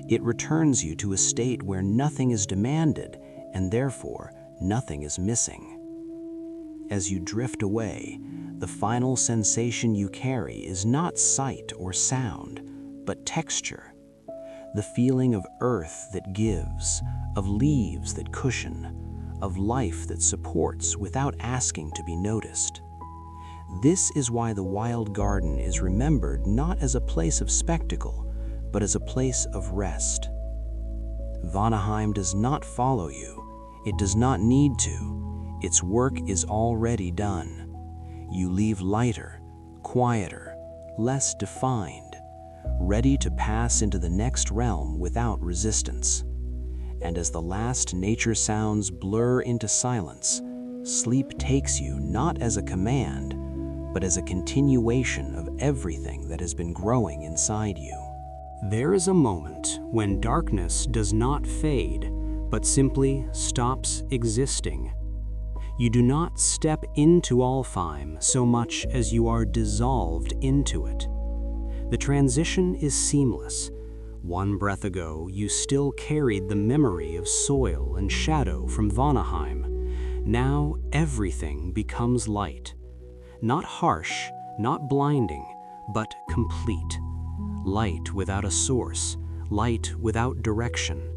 It returns you to a state where nothing is demanded, and therefore nothing is missing. As you drift away, the final sensation you carry is not sight or sound, but texture. The feeling of earth that gives, of leaves that cushion, of life that supports without asking to be noticed. This is why the wild garden is remembered not as a place of spectacle, but as a place of rest. Vanaheim does not follow you. It does not need to. Its work is already done. You leave lighter, quieter, less defined, ready to pass into the next realm without resistance. And as the last nature sounds blur into silence, sleep takes you not as a command, but as a continuation of everything that has been growing inside you. There is a moment when darkness does not fade, but simply stops existing. You do not step into Alfheim so much as you are dissolved into it. The transition is seamless. One breath ago, you still carried the memory of soil and shadow from Vanaheim. Now everything becomes light. Not harsh, not blinding, but complete. Light without a source, light without direction.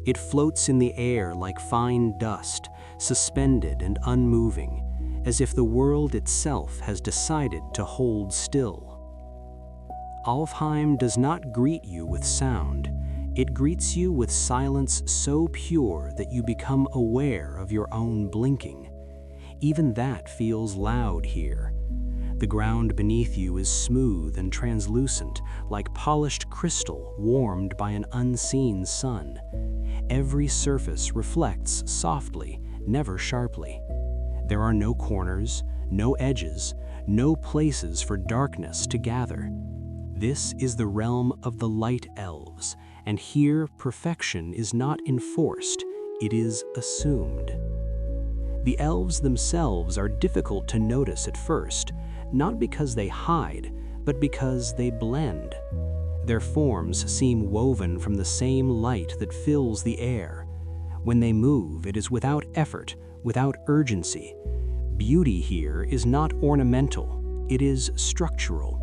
It floats in the air like fine dust, suspended and unmoving, as if the world itself has decided to hold still. Alfheim does not greet you with sound. It greets you with silence so pure that you become aware of your own blinking. Even that feels loud here. The ground beneath you is smooth and translucent, like polished crystal warmed by an unseen sun. Every surface reflects softly, never sharply. There are no corners, no edges, no places for darkness to gather. This is the realm of the light elves, and here perfection is not enforced, it is assumed. The elves themselves are difficult to notice at first, not because they hide, but because they blend. Their forms seem woven from the same light that fills the air. When they move, it is without effort, without urgency. Beauty here is not ornamental, it is structural.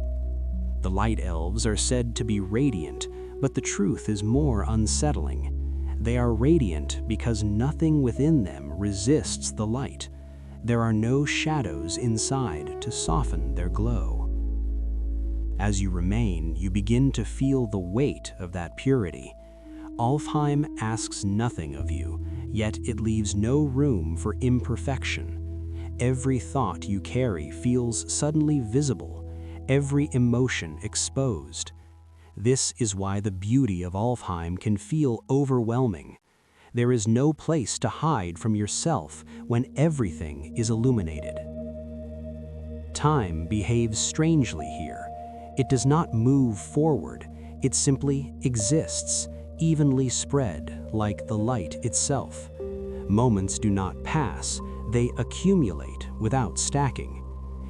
The light elves are said to be radiant, but the truth is more unsettling. They are radiant because nothing within them resists the light. There are no shadows inside to soften their glow. As you remain, you begin to feel the weight of that purity. Alfheim asks nothing of you, yet it leaves no room for imperfection. Every thought you carry feels suddenly visible, every emotion exposed. This is why the beauty of Alfheim can feel overwhelming. There is no place to hide from yourself when everything is illuminated. Time behaves strangely here. It does not move forward, it simply exists, evenly spread like the light itself. Moments do not pass, they accumulate without stacking.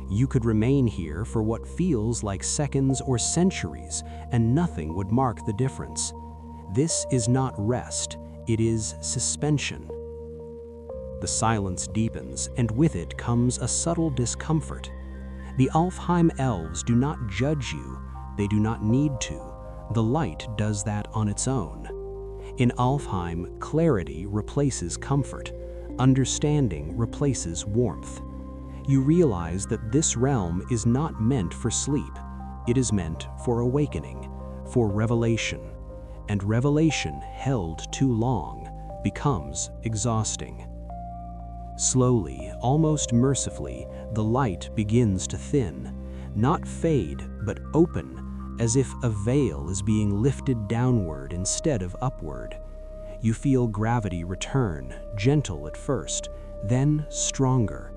You could remain here for what feels like seconds or centuries, and nothing would mark the difference. This is not rest. It is suspension. The silence deepens, and with it comes a subtle discomfort. The Alfheim elves do not judge you, they do not need to. The light does that on its own. In Alfheim, clarity replaces comfort, understanding replaces warmth. You realize that this realm is not meant for sleep, it is meant for awakening, for revelation. And revelation held too long becomes exhausting. Slowly, almost mercifully, the light begins to thin, not fade, but open, as if a veil is being lifted downward instead of upward. You feel gravity return, gentle at first, then stronger.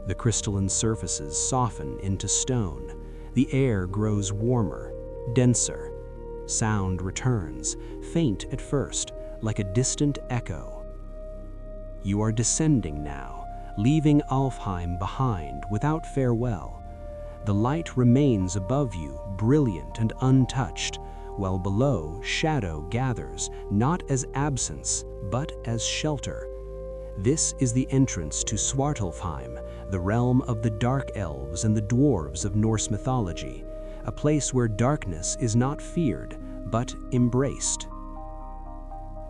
The crystalline surfaces soften into stone. The air grows warmer, denser. Sound returns, faint at first, like a distant echo. You are descending now, leaving Alfheim behind without farewell. The light remains above you, brilliant and untouched, while below shadow gathers, not as absence, but as shelter. This is the entrance to Svartalfheim, the realm of the dark elves and the dwarves of Norse mythology, a place where darkness is not feared, but embraced.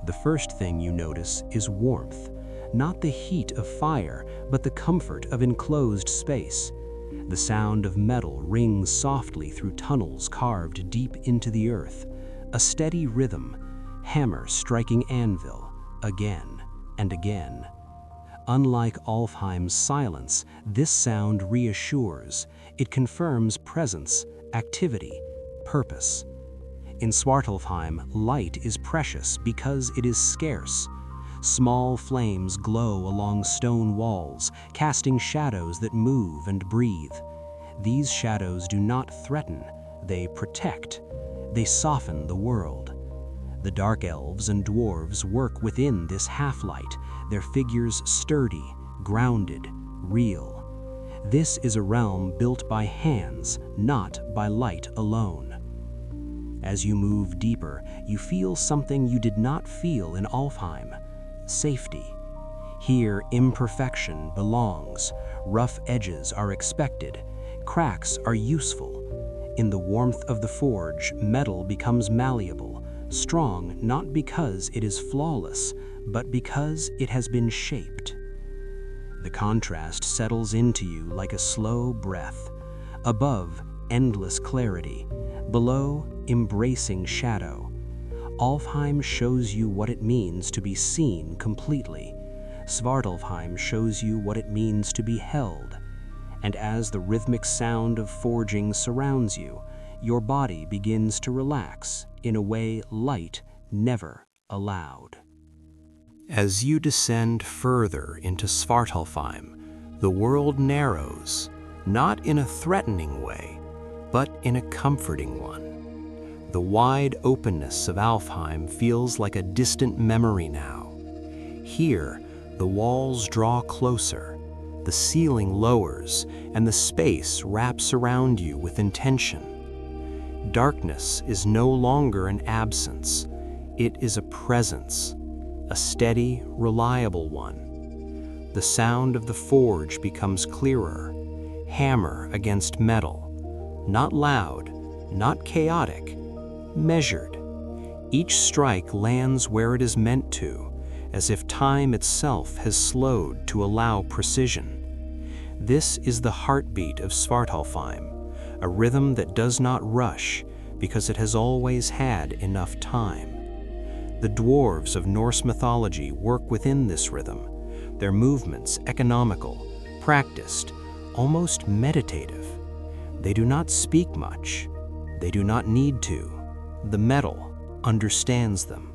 The first thing you notice is warmth, not the heat of fire, but the comfort of enclosed space. The sound of metal rings softly through tunnels carved deep into the earth, a steady rhythm, hammer striking anvil, again and again. Unlike Alfheim's silence, this sound reassures. It confirms presence, activity, purpose. In Svartalfheim, light is precious because it is scarce. Small flames glow along stone walls, casting shadows that move and breathe. These shadows do not threaten, they protect. They soften the world. The dark elves and dwarves work within this half-light, their figures sturdy, grounded, real. This is a realm built by hands, not by light alone. As you move deeper, you feel something you did not feel in Alfheim: safety. Here, imperfection belongs. Rough edges are expected. Cracks are useful. In the warmth of the forge, metal becomes malleable, strong not because it is flawless, but because it has been shaped. The contrast settles into you like a slow breath. Above, endless clarity. Below, embracing shadow. Alfheim shows you what it means to be seen completely. Svartalfheim shows you what it means to be held. And as the rhythmic sound of forging surrounds you, your body begins to relax in a way light never allowed. As you descend further into Svartalfheim, the world narrows, not in a threatening way, but in a comforting one. The wide openness of Alfheim feels like a distant memory now. Here, the walls draw closer, the ceiling lowers, and the space wraps around you with intention. Darkness is no longer an absence, it is a presence, a steady, reliable one. The sound of the forge becomes clearer, hammer against metal, not loud, not chaotic, measured. Each strike lands where it is meant to, as if time itself has slowed to allow precision. This is the heartbeat of Svartalfheim, a rhythm that does not rush because it has always had enough time. The dwarves of Norse mythology work within this rhythm, their movements economical, practiced, almost meditative. They do not speak much. They do not need to. The metal understands them.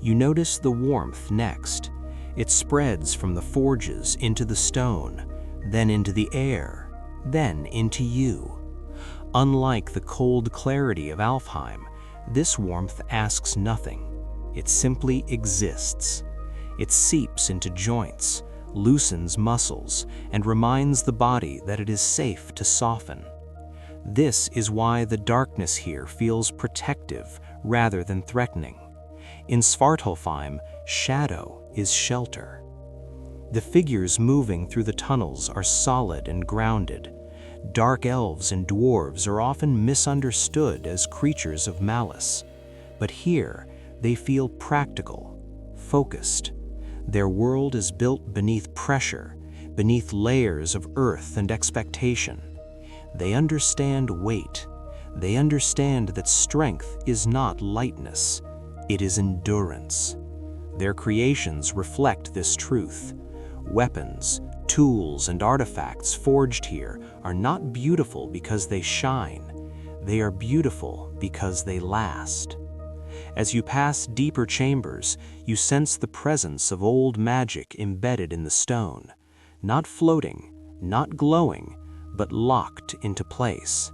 You notice the warmth next. It spreads from the forges into the stone, then into the air, then into you. Unlike the cold clarity of Alfheim, this warmth asks nothing. It simply exists. It seeps into joints, loosens muscles, and reminds the body that it is safe to soften. This is why the darkness here feels protective rather than threatening. In Svartalfheim, shadow is shelter. The figures moving through the tunnels are solid and grounded. Dark elves and dwarves are often misunderstood as creatures of malice, but here they feel practical, focused. Their world is built beneath pressure, beneath layers of earth and expectation. They understand weight. They understand that strength is not lightness, it is endurance. Their creations reflect this truth. Weapons, tools, and artifacts forged here are not beautiful because they shine. They are beautiful because they last. As you pass deeper chambers, you sense the presence of old magic embedded in the stone, not floating, not glowing, but locked into place.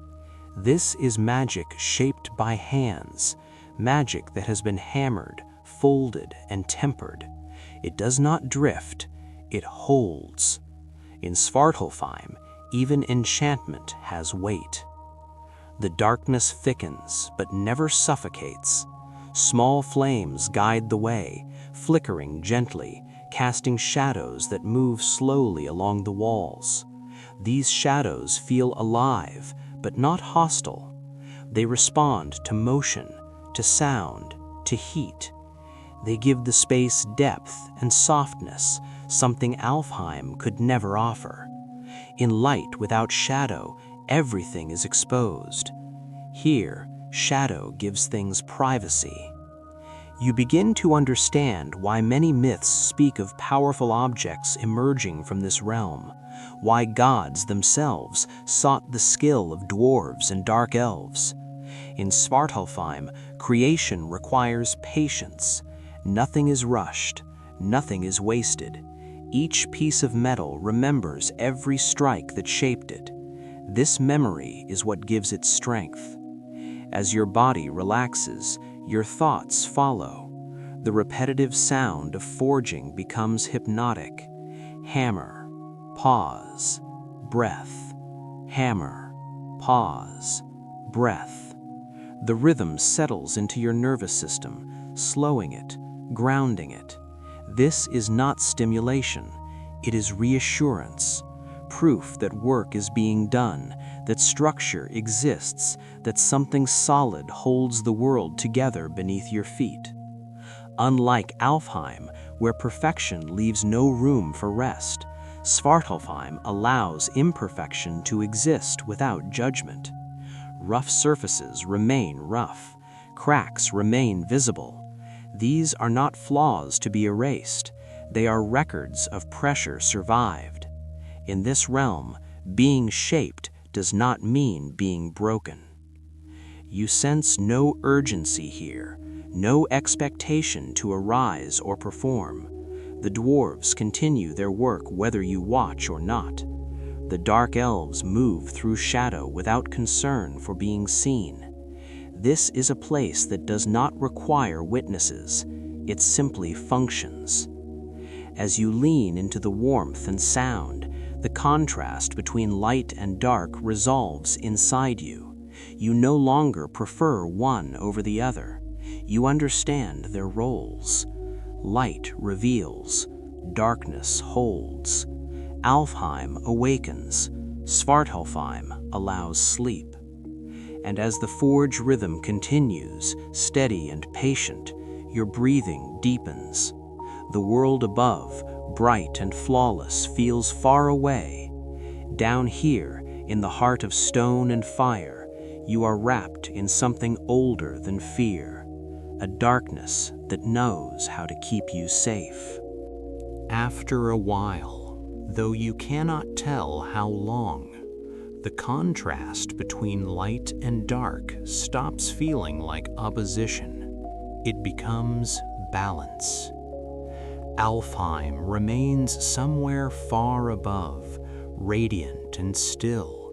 This is magic shaped by hands, magic that has been hammered, folded, and tempered. It does not drift, it holds. In Svartalfheim, even enchantment has weight. The darkness thickens, but never suffocates. Small flames guide the way, flickering gently, casting shadows that move slowly along the walls. These shadows feel alive, but not hostile. They respond to motion, to sound, to heat. They give the space depth and softness, something Alfheim could never offer. In light without shadow, everything is exposed. Here, shadow gives things privacy. You begin to understand why many myths speak of powerful objects emerging from this realm, why gods themselves sought the skill of dwarves and dark elves. In Svartalfheim, creation requires patience. Nothing is rushed, nothing is wasted. Each piece of metal remembers every strike that shaped it. This memory is what gives it strength. As your body relaxes, your thoughts follow. The repetitive sound of forging becomes hypnotic. Hammer, pause, breath. Hammer, pause, breath. The rhythm settles into your nervous system, slowing it, grounding it. This is not stimulation, it is reassurance, proof that work is being done, that structure exists, that something solid holds the world together beneath your feet. Unlike Alfheim, where perfection leaves no room for rest, Svartalfheim allows imperfection to exist without judgment. Rough surfaces remain rough, cracks remain visible. These are not flaws to be erased, they are records of pressure survived. In this realm, being shaped does not mean being broken. You sense no urgency here, no expectation to arise or perform. The dwarves continue their work whether you watch or not. The dark elves move through shadow without concern for being seen. This is a place that does not require witnesses, it simply functions. As you lean into the warmth and sound, the contrast between light and dark resolves inside you. You no longer prefer one over the other. You understand their roles. Light reveals, darkness holds. Alfheim awakens, Svartalfheim allows sleep. And as the forge rhythm continues, steady and patient, your breathing deepens. The world above, bright and flawless, feels far away. Down here, in the heart of stone and fire, you are wrapped in something older than fear, a darkness that knows how to keep you safe. After a while, though you cannot tell how long, the contrast between light and dark stops feeling like opposition. It becomes balance. Alfheim remains somewhere far above, radiant and still,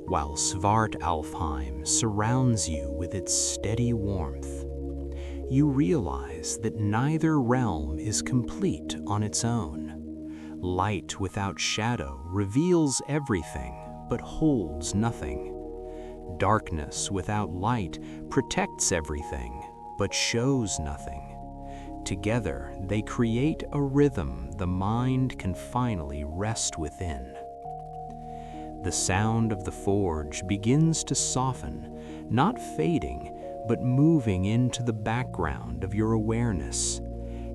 while Svartalfheim surrounds you with its steady warmth. You realize that neither realm is complete on its own. Light without shadow reveals everything, but holds nothing. Darkness without light protects everything, but shows nothing. Together, they create a rhythm the mind can finally rest within. The sound of the forge begins to soften, not fading, but moving into the background of your awareness.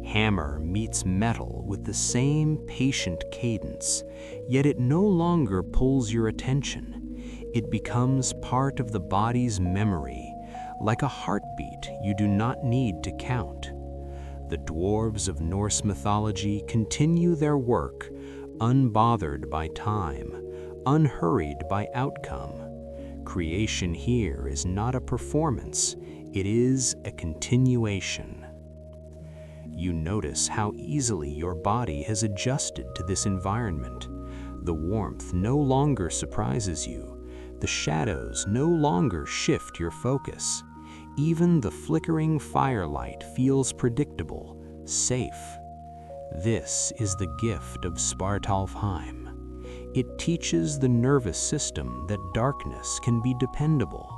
Hammer meets metal with the same patient cadence, yet it no longer pulls your attention. It becomes part of the body's memory, like a heartbeat you do not need to count. The dwarves of Norse mythology continue their work, unbothered by time, unhurried by outcome. Creation here is not a performance, it is a continuation. You notice how easily your body has adjusted to this environment. The warmth no longer surprises you. The shadows no longer shift your focus. Even the flickering firelight feels predictable, safe. This is the gift of Svartalfheim. It teaches the nervous system that darkness can be dependable,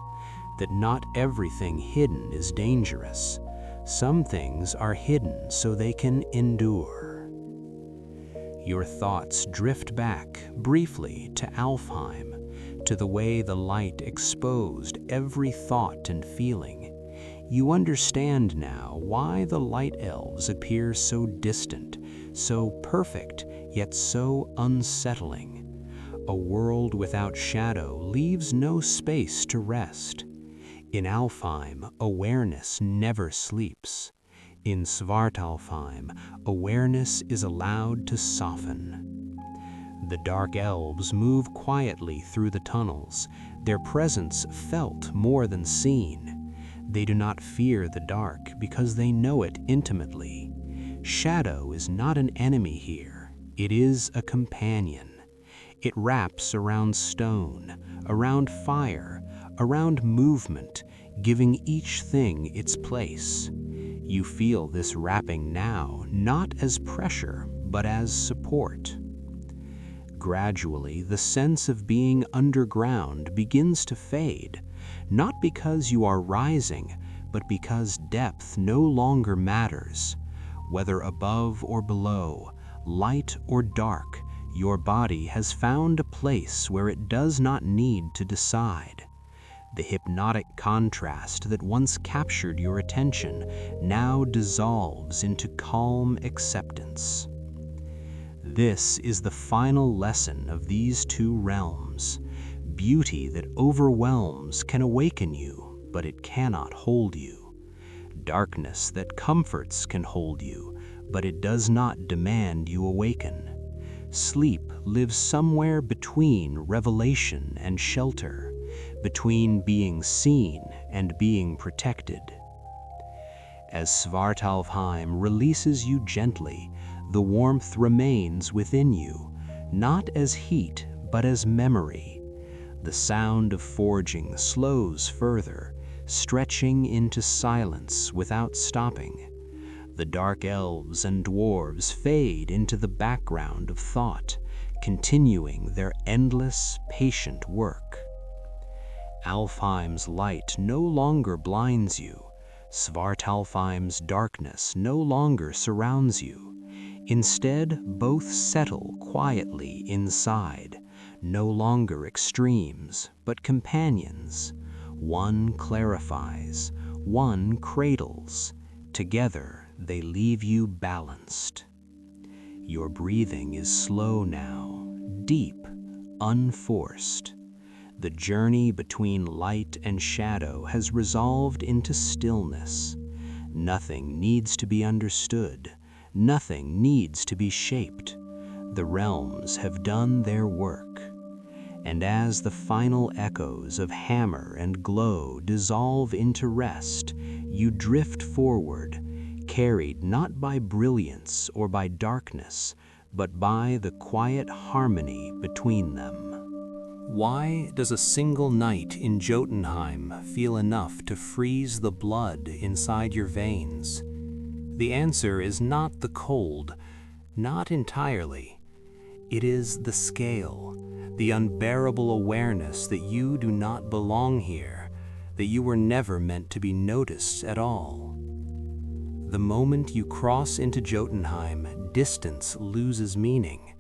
that not everything hidden is dangerous. Some things are hidden so they can endure. Your thoughts drift back briefly to Alfheim, to the way the light exposed every thought and feeling. You understand now why the light elves appear so distant, so perfect, yet so unsettling. A world without shadow leaves no space to rest. In Alfheim, awareness never sleeps. In Svartalfheim, awareness is allowed to soften. The dark elves move quietly through the tunnels, their presence felt more than seen. They do not fear the dark because they know it intimately. Shadow is not an enemy here, it is a companion. It wraps around stone, around fire, around movement, giving each thing its place. You feel this wrapping now, not as pressure, but as support. Gradually, the sense of being underground begins to fade, not because you are rising, but because depth no longer matters. Whether above or below, light or dark, your body has found a place where it does not need to decide. The hypnotic contrast that once captured your attention now dissolves into calm acceptance. This is the final lesson of these two realms. Beauty that overwhelms can awaken you, but it cannot hold you. Darkness that comforts can hold you, but it does not demand you awaken. Sleep lives somewhere between revelation and shelter, between being seen and being protected. As Svartalfheim releases you gently, the warmth remains within you, not as heat, but as memory. The sound of forging slows further, stretching into silence without stopping. The dark elves and dwarves fade into the background of thought, continuing their endless, patient work. Alfheim's light no longer blinds you. Svartalfheim's darkness no longer surrounds you. Instead, both settle quietly inside, no longer extremes, but companions. One clarifies, one cradles. Together, they leave you balanced. Your breathing is slow now, deep, unforced. The journey between light and shadow has resolved into stillness. Nothing needs to be understood. Nothing needs to be shaped. The realms have done their work. And as the final echoes of hammer and glow dissolve into rest, you drift forward, carried not by brilliance or by darkness, but by the quiet harmony between them. Why does a single night in Jotunheim feel enough to freeze the blood inside your veins? The answer is not the cold, not entirely. It is the scale, the unbearable awareness that you do not belong here, that you were never meant to be noticed at all. The moment you cross into Jotunheim, distance loses meaning.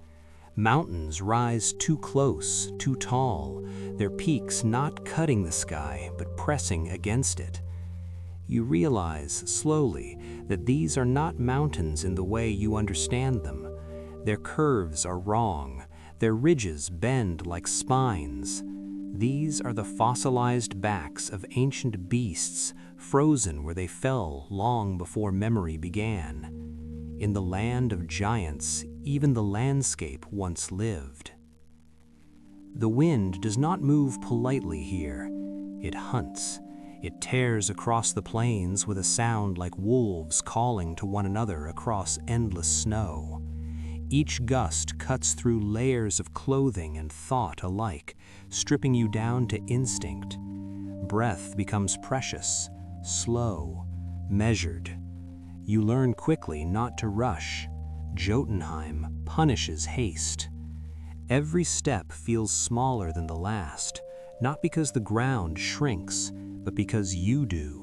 Mountains rise too close, too tall, their peaks not cutting the sky, but pressing against it. You realize slowly that these are not mountains in the way you understand them. Their curves are wrong, their ridges bend like spines. These are the fossilized backs of ancient beasts, frozen where they fell long before memory began. In the land of giants, even the landscape once lived. The wind does not move politely here. It hunts. It tears across the plains with a sound like wolves calling to one another across endless snow. Each gust cuts through layers of clothing and thought alike, stripping you down to instinct. Breath becomes precious, slow, measured. You learn quickly not to rush. Jotunheim punishes haste. Every step feels smaller than the last, not because the ground shrinks, but because you do.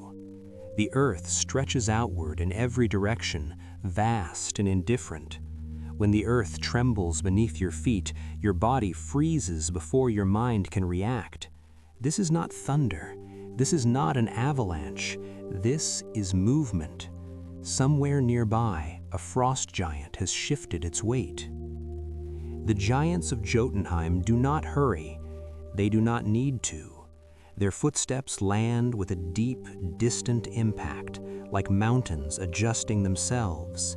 The earth stretches outward in every direction, vast and indifferent. When the earth trembles beneath your feet, your body freezes before your mind can react. This is not thunder. This is not an avalanche. This is movement. Somewhere nearby, a frost giant has shifted its weight. The giants of Jotunheim do not hurry. They do not need to. Their footsteps land with a deep, distant impact, like mountains adjusting themselves.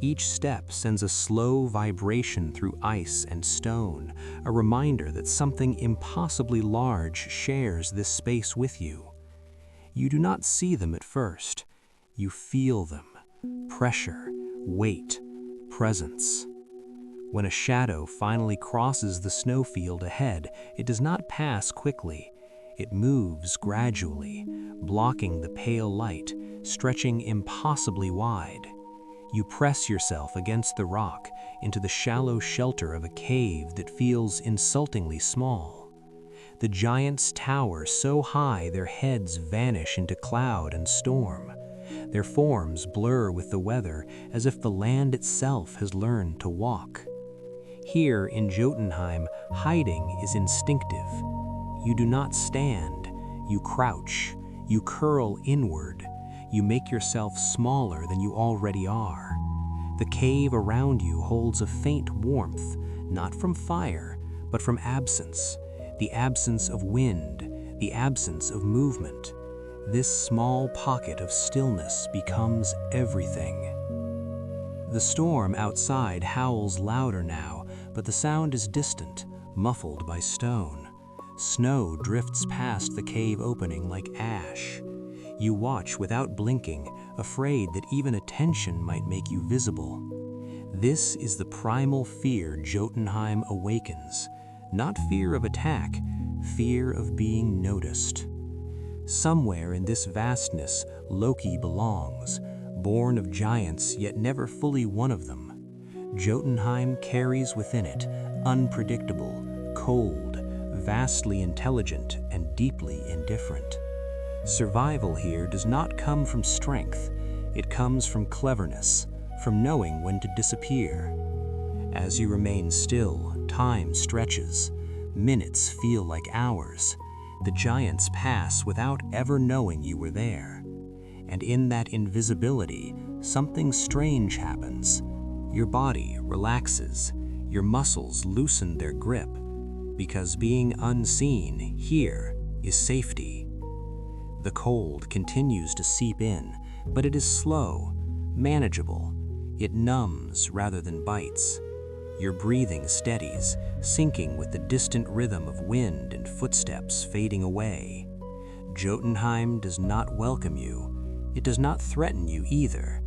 Each step sends a slow vibration through ice and stone, a reminder that something impossibly large shares this space with you. You do not see them at first. You feel them. Pressure, weight, presence. When a shadow finally crosses the snowfield ahead, it does not pass quickly. It moves gradually, blocking the pale light, stretching impossibly wide. You press yourself against the rock into the shallow shelter of a cave that feels insultingly small. The giants tower so high their heads vanish into cloud and storm. Their forms blur with the weather as if the land itself has learned to walk. Here in Jotunheim, hiding is instinctive. You do not stand, you crouch, you curl inward, you make yourself smaller than you already are. The cave around you holds a faint warmth, not from fire, but from absence, the absence of wind, the absence of movement. This small pocket of stillness becomes everything. The storm outside howls louder now, but the sound is distant, muffled by stone. Snow drifts past the cave opening like ash. You watch without blinking, afraid that even attention might make you visible. This is the primal fear Jotunheim awakens. Not fear of attack, fear of being noticed. Somewhere in this vastness, Loki belongs, born of giants yet never fully one of them. Jotunheim carries within it, unpredictable, cold, vastly intelligent, and deeply indifferent. Survival here does not come from strength. It comes from cleverness, from knowing when to disappear. As you remain still, time stretches. Minutes feel like hours. The giants pass without ever knowing you were there. And in that invisibility, something strange happens. Your body relaxes. Your muscles loosen their grip. Because being unseen here is safety. The cold continues to seep in, but it is slow, manageable. It numbs rather than bites. Your breathing steadies, syncing with the distant rhythm of wind and footsteps fading away. Jotunheim does not welcome you. It does not threaten you either.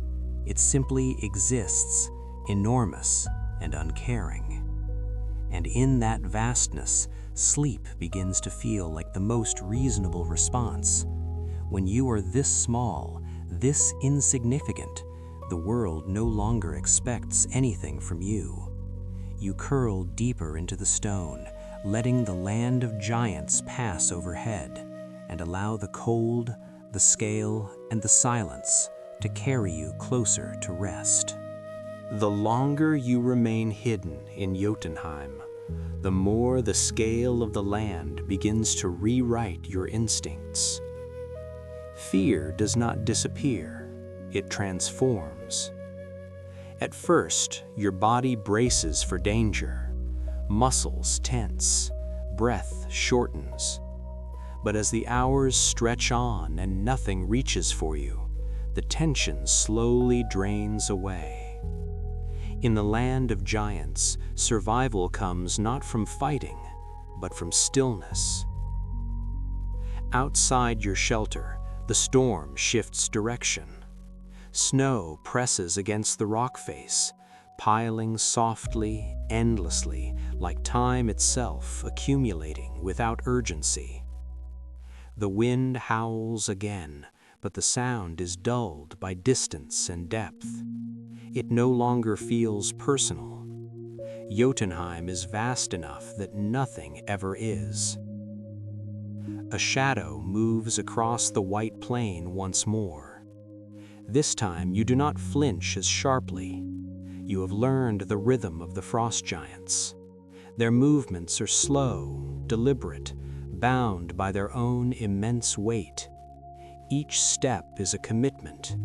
It simply exists, enormous and uncaring. And in that vastness, sleep begins to feel like the most reasonable response. When you are this small, this insignificant, the world no longer expects anything from you. You curl deeper into the stone, letting the land of giants pass overhead, and allow the cold, the scale, and the silence to carry you closer to rest. The longer you remain hidden in Jotunheim, the more the scale of the land begins to rewrite your instincts. Fear does not disappear, it transforms. At first, your body braces for danger. Muscles tense, breath shortens. But as the hours stretch on and nothing reaches for you, the tension slowly drains away. In the land of giants, survival comes not from fighting, but from stillness. Outside your shelter, the storm shifts direction. Snow presses against the rock face, piling softly, endlessly, like time itself accumulating without urgency. The wind howls again, but the sound is dulled by distance and depth. It no longer feels personal. Jotunheim is vast enough that nothing ever is. A shadow moves across the white plain once more. This time you do not flinch as sharply. You have learned the rhythm of the frost giants. Their movements are slow, deliberate, bound by their own immense weight. Each step is a commitment.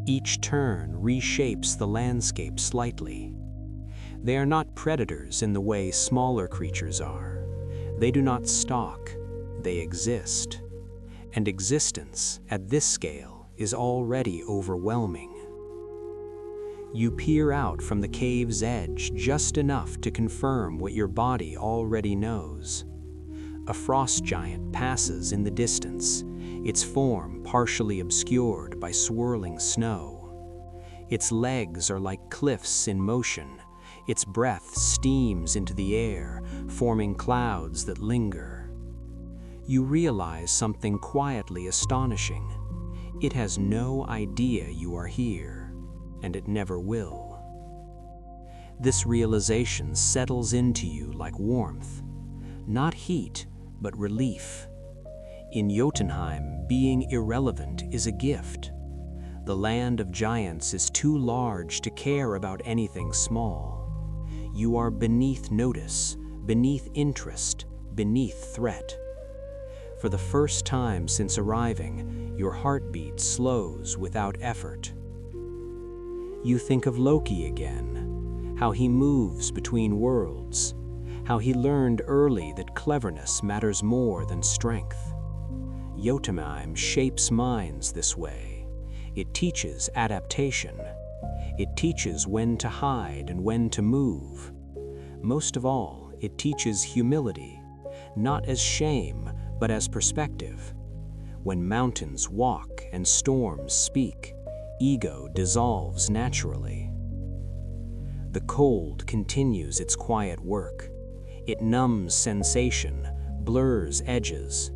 Each turn reshapes the landscape slightly. They are not predators in the way smaller creatures are. They do not stalk, they exist. And existence, at this scale, is already overwhelming. You peer out from the cave's edge just enough to confirm what your body already knows. A frost giant passes in the distance, its form partially obscured by swirling snow. Its legs are like cliffs in motion. Its breath steams into the air, forming clouds that linger. You realize something quietly astonishing. It has no idea you are here, and it never will. This realization settles into you like warmth, not heat, but relief. In Jotunheim, being irrelevant is a gift. The land of giants is too large to care about anything small. You are beneath notice, beneath interest, beneath threat. For the first time since arriving, your heartbeat slows without effort. You think of Loki again, how he moves between worlds, how he learned early that cleverness matters more than strength. Jotunheim shapes minds this way. It teaches adaptation. It teaches when to hide and when to move. Most of all, it teaches humility, not as shame, but as perspective. When mountains walk and storms speak, ego dissolves naturally. The cold continues its quiet work. It numbs sensation, blurs edges.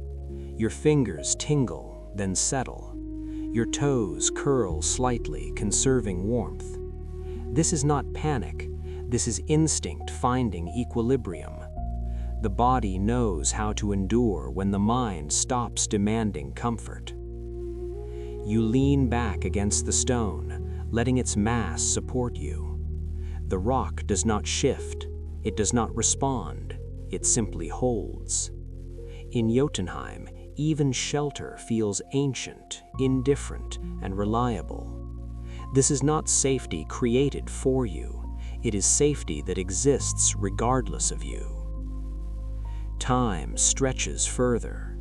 Your fingers tingle, then settle. Your toes curl slightly, conserving warmth. This is not panic. This is instinct finding equilibrium. The body knows how to endure when the mind stops demanding comfort. You lean back against the stone, letting its mass support you. The rock does not shift. It does not respond. It simply holds. In Jotunheim, even shelter feels ancient, indifferent, and reliable. This is not safety created for you. It is safety that exists regardless of you. Time stretches further.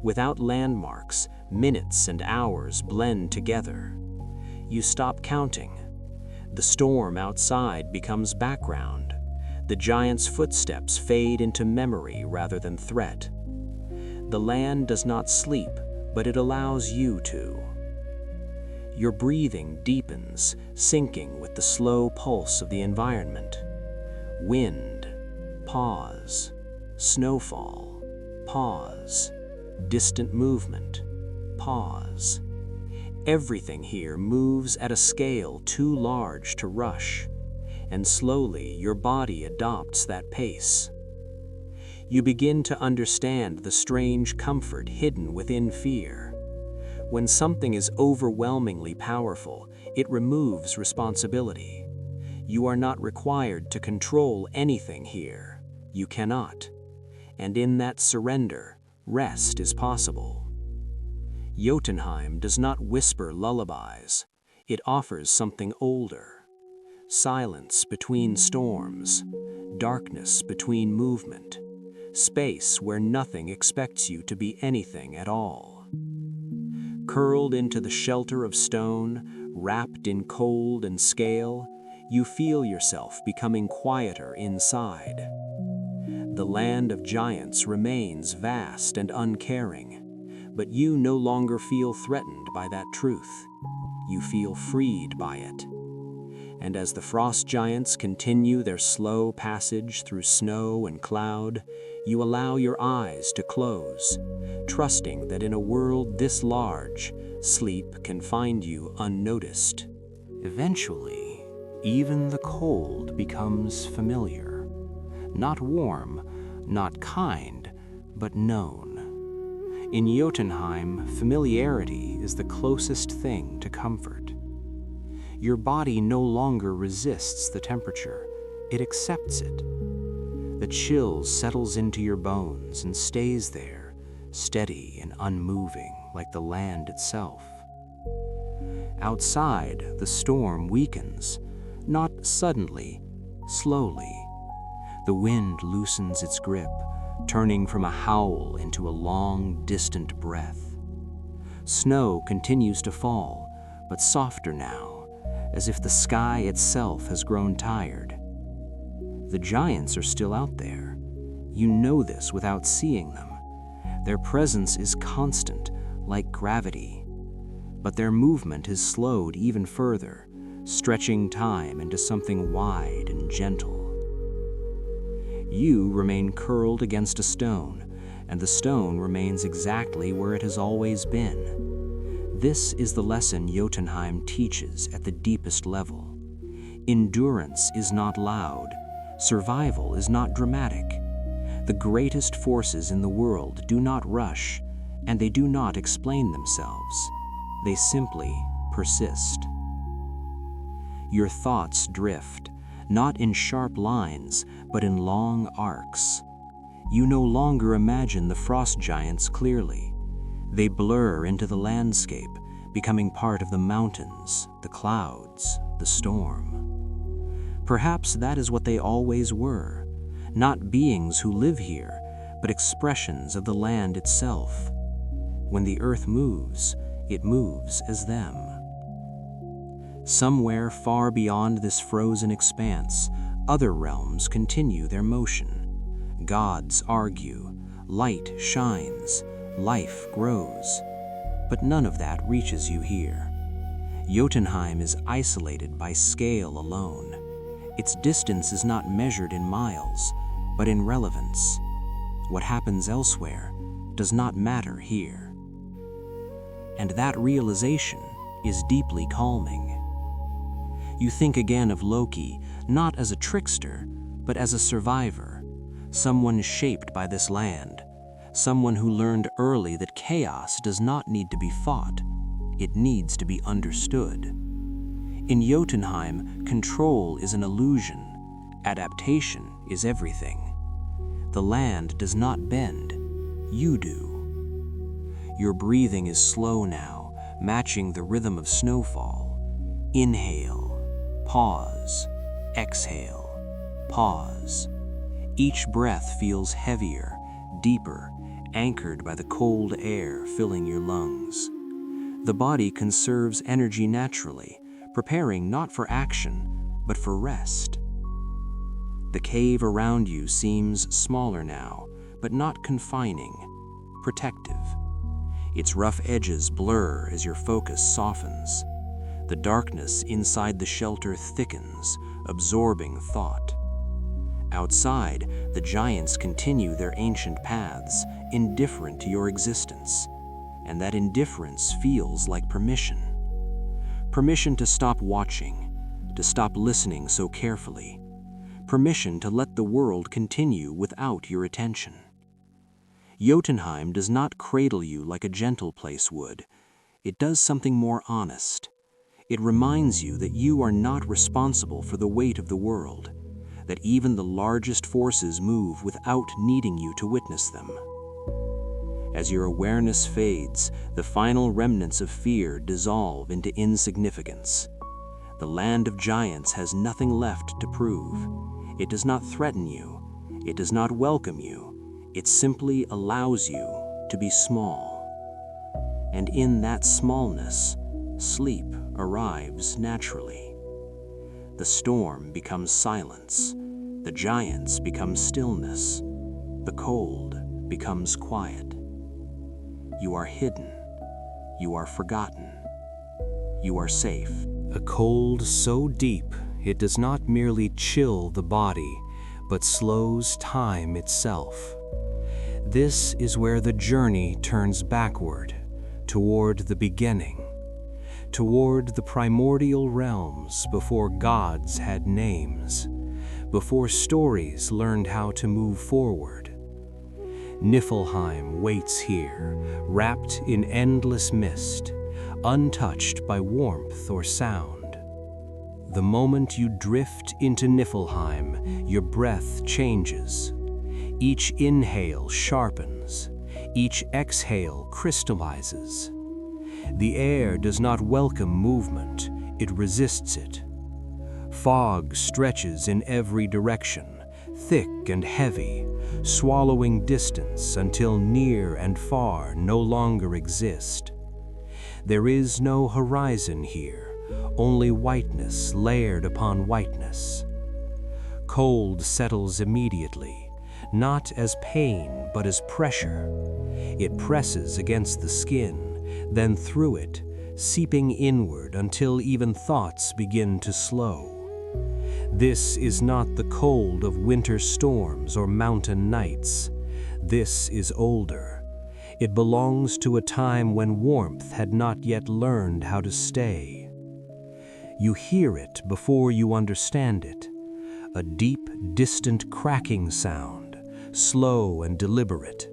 Without landmarks, minutes and hours blend together. You stop counting. The storm outside becomes background. The giant's footsteps fade into memory rather than threat. The land does not sleep, but it allows you to. Your breathing deepens, syncing with the slow pulse of the environment. Wind, pause. Snowfall, pause. Distant movement, pause. Everything here moves at a scale too large to rush, and slowly your body adopts that pace. You begin to understand the strange comfort hidden within fear. When something is overwhelmingly powerful, it removes responsibility. You are not required to control anything here. You cannot. And in that surrender, rest is possible. Jotunheim does not whisper lullabies. It offers something older. Silence between storms, darkness between movement, space where nothing expects you to be anything at all. Curled into the shelter of stone, wrapped in cold and scale, you feel yourself becoming quieter inside. The land of giants remains vast and uncaring, but you no longer feel threatened by that truth. You feel freed by it. And as the frost giants continue their slow passage through snow and cloud, you allow your eyes to close, trusting that in a world this large, sleep can find you unnoticed. Eventually, even the cold becomes familiar. Not warm, not kind, but known. In Jotunheim, familiarity is the closest thing to comfort. Your body no longer resists the temperature, it accepts it. The chill settles into your bones and stays there, steady and unmoving. like the land itself. Outside, the storm weakens, not suddenly, slowly. The wind loosens its grip, turning from a howl into a long, distant breath. Snow continues to fall, but softer now, as if the sky itself has grown tired. The giants are still out there. You know this without seeing them. Their presence is constant, like gravity. But their movement is slowed even further, stretching time into something wide and gentle. You remain curled against a stone, and the stone remains exactly where it has always been. This is the lesson Jotunheim teaches at the deepest level. Endurance is not loud. Survival is not dramatic. The greatest forces in the world do not rush, and they do not explain themselves. They simply persist. Your thoughts drift, not in sharp lines, but in long arcs. You no longer imagine the frost giants clearly. They blur into the landscape, becoming part of the mountains, the clouds, the storm. Perhaps that is what they always were, not beings who live here, but expressions of the land itself. When the earth moves, it moves as them. Somewhere far beyond this frozen expanse, other realms continue their motion. Gods argue, light shines, life grows. But none of that reaches you here. Jotunheim is isolated by scale alone. Its distance is not measured in miles, but in relevance. What happens elsewhere does not matter here. And that realization is deeply calming. You think again of Loki, not as a trickster, but as a survivor, someone shaped by this land, someone who learned early that chaos does not need to be fought, it needs to be understood. In Jotunheim, control is an illusion, adaptation is everything. The land does not bend, you do. Your breathing is slow now, matching the rhythm of snowfall. Inhale. Pause, exhale, pause. Each breath feels heavier, deeper, anchored by the cold air filling your lungs. The body conserves energy naturally, preparing not for action, but for rest. The cave around you seems smaller now, but not confining, protective. Its rough edges blur as your focus softens. The darkness inside the shelter thickens, absorbing thought. Outside, the giants continue their ancient paths, indifferent to your existence, and that indifference feels like permission. Permission to stop watching, to stop listening so carefully. Permission to let the world continue without your attention. Jotunheim does not cradle you like a gentle place would. It does something more honest. It reminds you that you are not responsible for the weight of the world, that even the largest forces move without needing you to witness them. As your awareness fades, the final remnants of fear dissolve into insignificance. The land of giants has nothing left to prove. It does not threaten you. It does not welcome you. It simply allows you to be small. And in that smallness, sleep arrives naturally. The storm becomes silence. The giants become stillness. The cold becomes quiet. You are hidden. You are forgotten. You are safe. A cold so deep it does not merely chill the body, but slows time itself. This is where the journey turns backward, toward the beginning, toward the primordial realms before gods had names, before stories learned how to move forward. Niflheim waits here, wrapped in endless mist, untouched by warmth or sound. The moment you drift into Niflheim, your breath changes. Each inhale sharpens. Each exhale crystallizes. The air does not welcome movement, it resists it. Fog stretches in every direction, thick and heavy, swallowing distance until near and far no longer exist. There is no horizon here, only whiteness layered upon whiteness. Cold settles immediately, not as pain but as pressure. It presses against the skin, then through it, seeping inward until even thoughts begin to slow. This is not the cold of winter storms or mountain nights. This is older. It belongs to a time when warmth had not yet learned how to stay. You hear it before you understand it. A deep, distant cracking sound, slow and deliberate.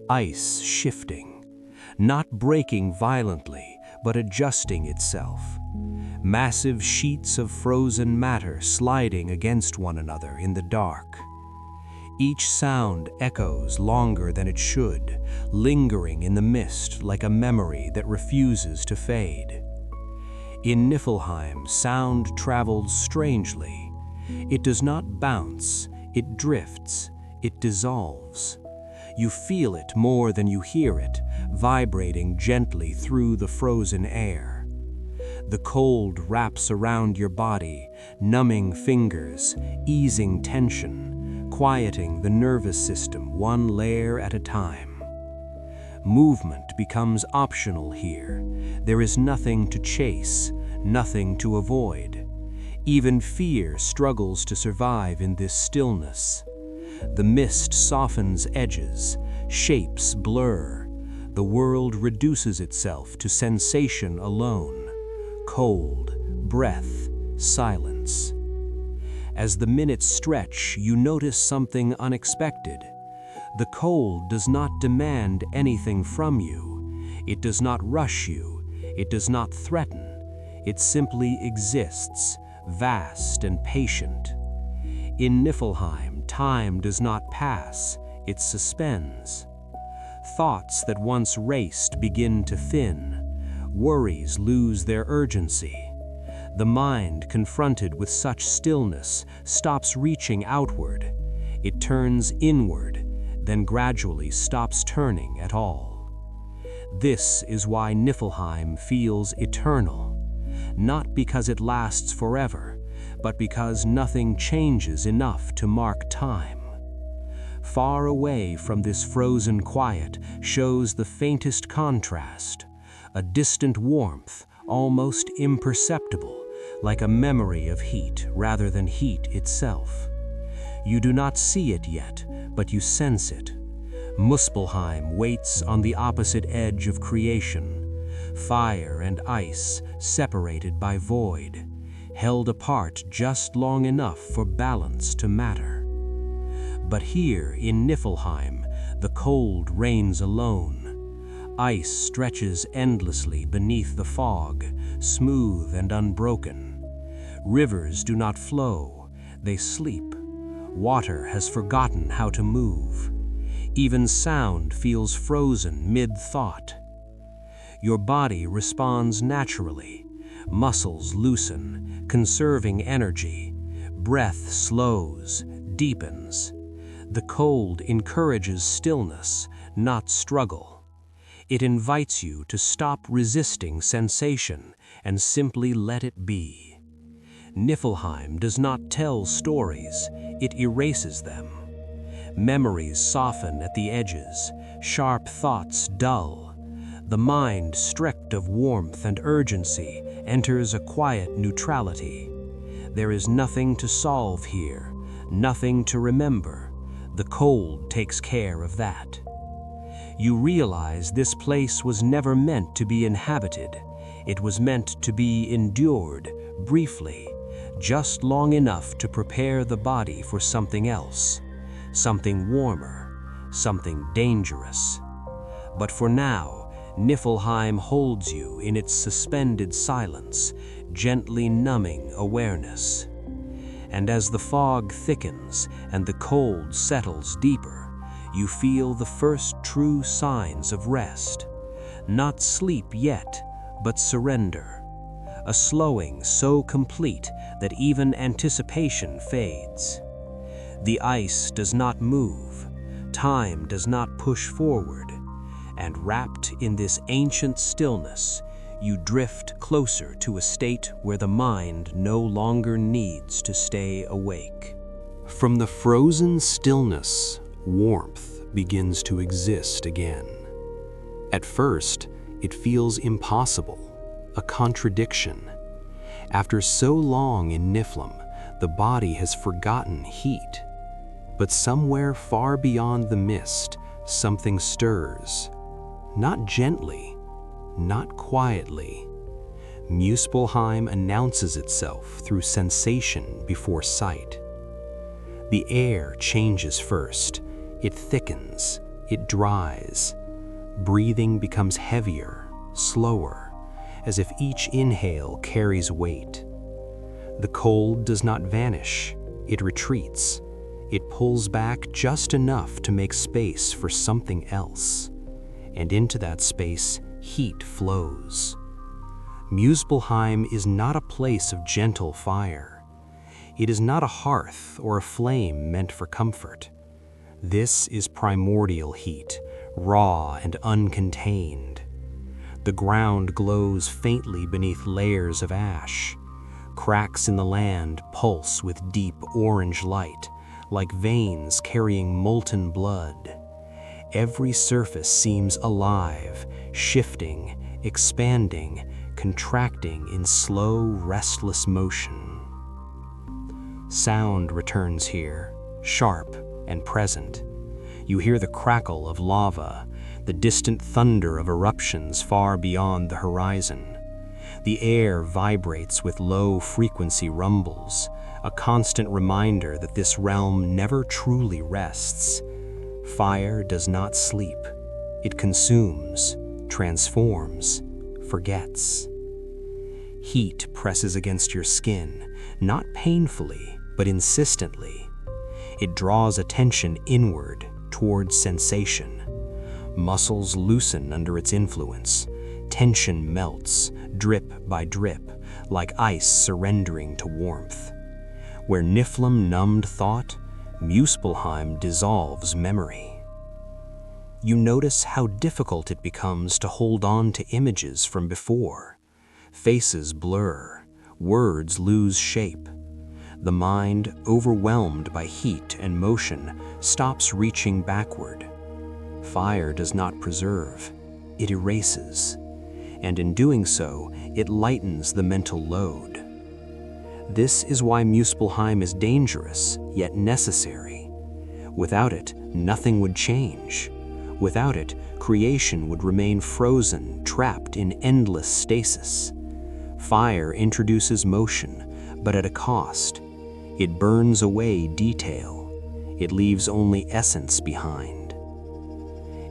Ice shifting, not breaking violently, but adjusting itself. Massive sheets of frozen matter sliding against one another in the dark. Each sound echoes longer than it should, lingering in the mist like a memory that refuses to fade. In Niflheim, sound travels strangely. It does not bounce, it drifts, it dissolves. You feel it more than you hear it, vibrating gently through the frozen air. The cold wraps around your body, numbing fingers, easing tension, quieting the nervous system one layer at a time. Movement becomes optional here. There is nothing to chase, nothing to avoid. Even fear struggles to survive in this stillness. The mist softens edges, shapes blur. The world reduces itself to sensation alone. Cold, breath, silence. As the minutes stretch, you notice something unexpected. The cold does not demand anything from you. It does not rush you. It does not threaten. It simply exists, vast and patient. In Niflheim, time does not pass, it suspends. Thoughts that once raced begin to thin. Worries lose their urgency. The mind, confronted with such stillness, stops reaching outward. It turns inward, then gradually stops turning at all. This is why Niflheim feels eternal. Not because it lasts forever, but because nothing changes enough to mark time. Far away from this frozen quiet shows the faintest contrast, a distant warmth, almost imperceptible, like a memory of heat rather than heat itself. You do not see it yet, but you sense it. Muspelheim waits on the opposite edge of creation. Fire and ice separated by void, held apart just long enough for balance to matter. But here in Niflheim, the cold reigns alone. Ice stretches endlessly beneath the fog, smooth and unbroken. Rivers do not flow, they sleep. Water has forgotten how to move. Even sound feels frozen mid-thought. Your body responds naturally. Muscles loosen, conserving energy. Breath slows, deepens. The cold encourages stillness, not struggle. It invites you to stop resisting sensation and simply let it be. Niflheim does not tell stories, it erases them. Memories soften at the edges, sharp thoughts dull. The mind, stripped of warmth and urgency, enters a quiet neutrality. There is nothing to solve here, nothing to remember. The cold takes care of that. You realize this place was never meant to be inhabited. It was meant to be endured, briefly, just long enough to prepare the body for something else, something warmer, something dangerous. But for now, Niflheim holds you in its suspended silence, gently numbing awareness. And as the fog thickens and the cold settles deeper, you feel the first true signs of rest. Not sleep yet, but surrender. A slowing so complete that even anticipation fades. The ice does not move, time does not push forward, and wrapped in this ancient stillness, you drift closer to a state where the mind no longer needs to stay awake. From the frozen stillness, warmth begins to exist again. At first, it feels impossible, a contradiction. After so long in Niflheim, the body has forgotten heat. But somewhere far beyond the mist, something stirs. Not gently, not quietly. Muspelheim announces itself through sensation before sight. The air changes first. It thickens, it dries. Breathing becomes heavier, slower, as if each inhale carries weight. The cold does not vanish, it retreats. It pulls back just enough to make space for something else. And into that space, heat flows. Muspelheim is not a place of gentle fire. It is not a hearth or a flame meant for comfort. This is primordial heat, raw and uncontained. The ground glows faintly beneath layers of ash. Cracks in the land pulse with deep orange light, like veins carrying molten blood. Every surface seems alive, shifting, expanding, contracting in slow, restless motion. Sound returns here, sharp and present. You hear the crackle of lava, the distant thunder of eruptions far beyond the horizon. The air vibrates with low-frequency rumbles, a constant reminder that this realm never truly rests. Fire does not sleep. It consumes, transforms, forgets. Heat presses against your skin, not painfully, but insistently. It draws attention inward, towards sensation. Muscles loosen under its influence. Tension melts, drip by drip, like ice surrendering to warmth. Where Niflheim numbed thought, Muspelheim dissolves memory. You notice how difficult it becomes to hold on to images from before. Faces blur, words lose shape. The mind, overwhelmed by heat and motion, stops reaching backward. Fire does not preserve, it erases. And in doing so, it lightens the mental load. This is why Muspelheim is dangerous, yet necessary. Without it, nothing would change. Without it, creation would remain frozen, trapped in endless stasis. Fire introduces motion, but at a cost. It burns away detail. It leaves only essence behind.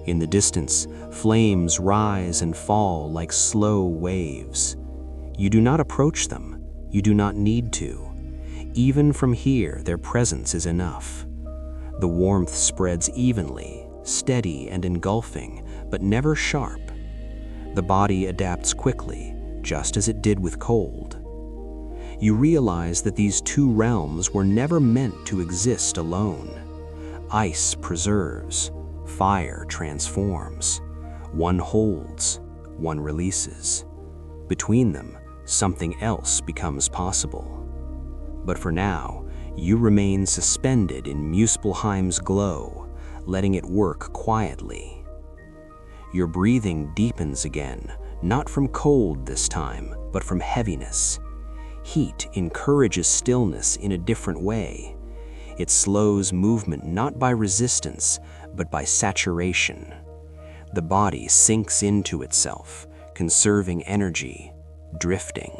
In the distance, flames rise and fall like slow waves. You do not approach them. You do not need to. Even from here, their presence is enough. The warmth spreads evenly, steady and engulfing, but never sharp. The body adapts quickly, just as it did with cold. You realize that these two realms were never meant to exist alone. Ice preserves, fire transforms. One holds, one releases. Between them, something else becomes possible. But for now, you remain suspended in Muspelheim's glow, letting it work quietly. Your breathing deepens again, not from cold this time, but from heaviness. Heat encourages stillness in a different way. It slows movement not by resistance, but by saturation. The body sinks into itself, conserving energy, drifting.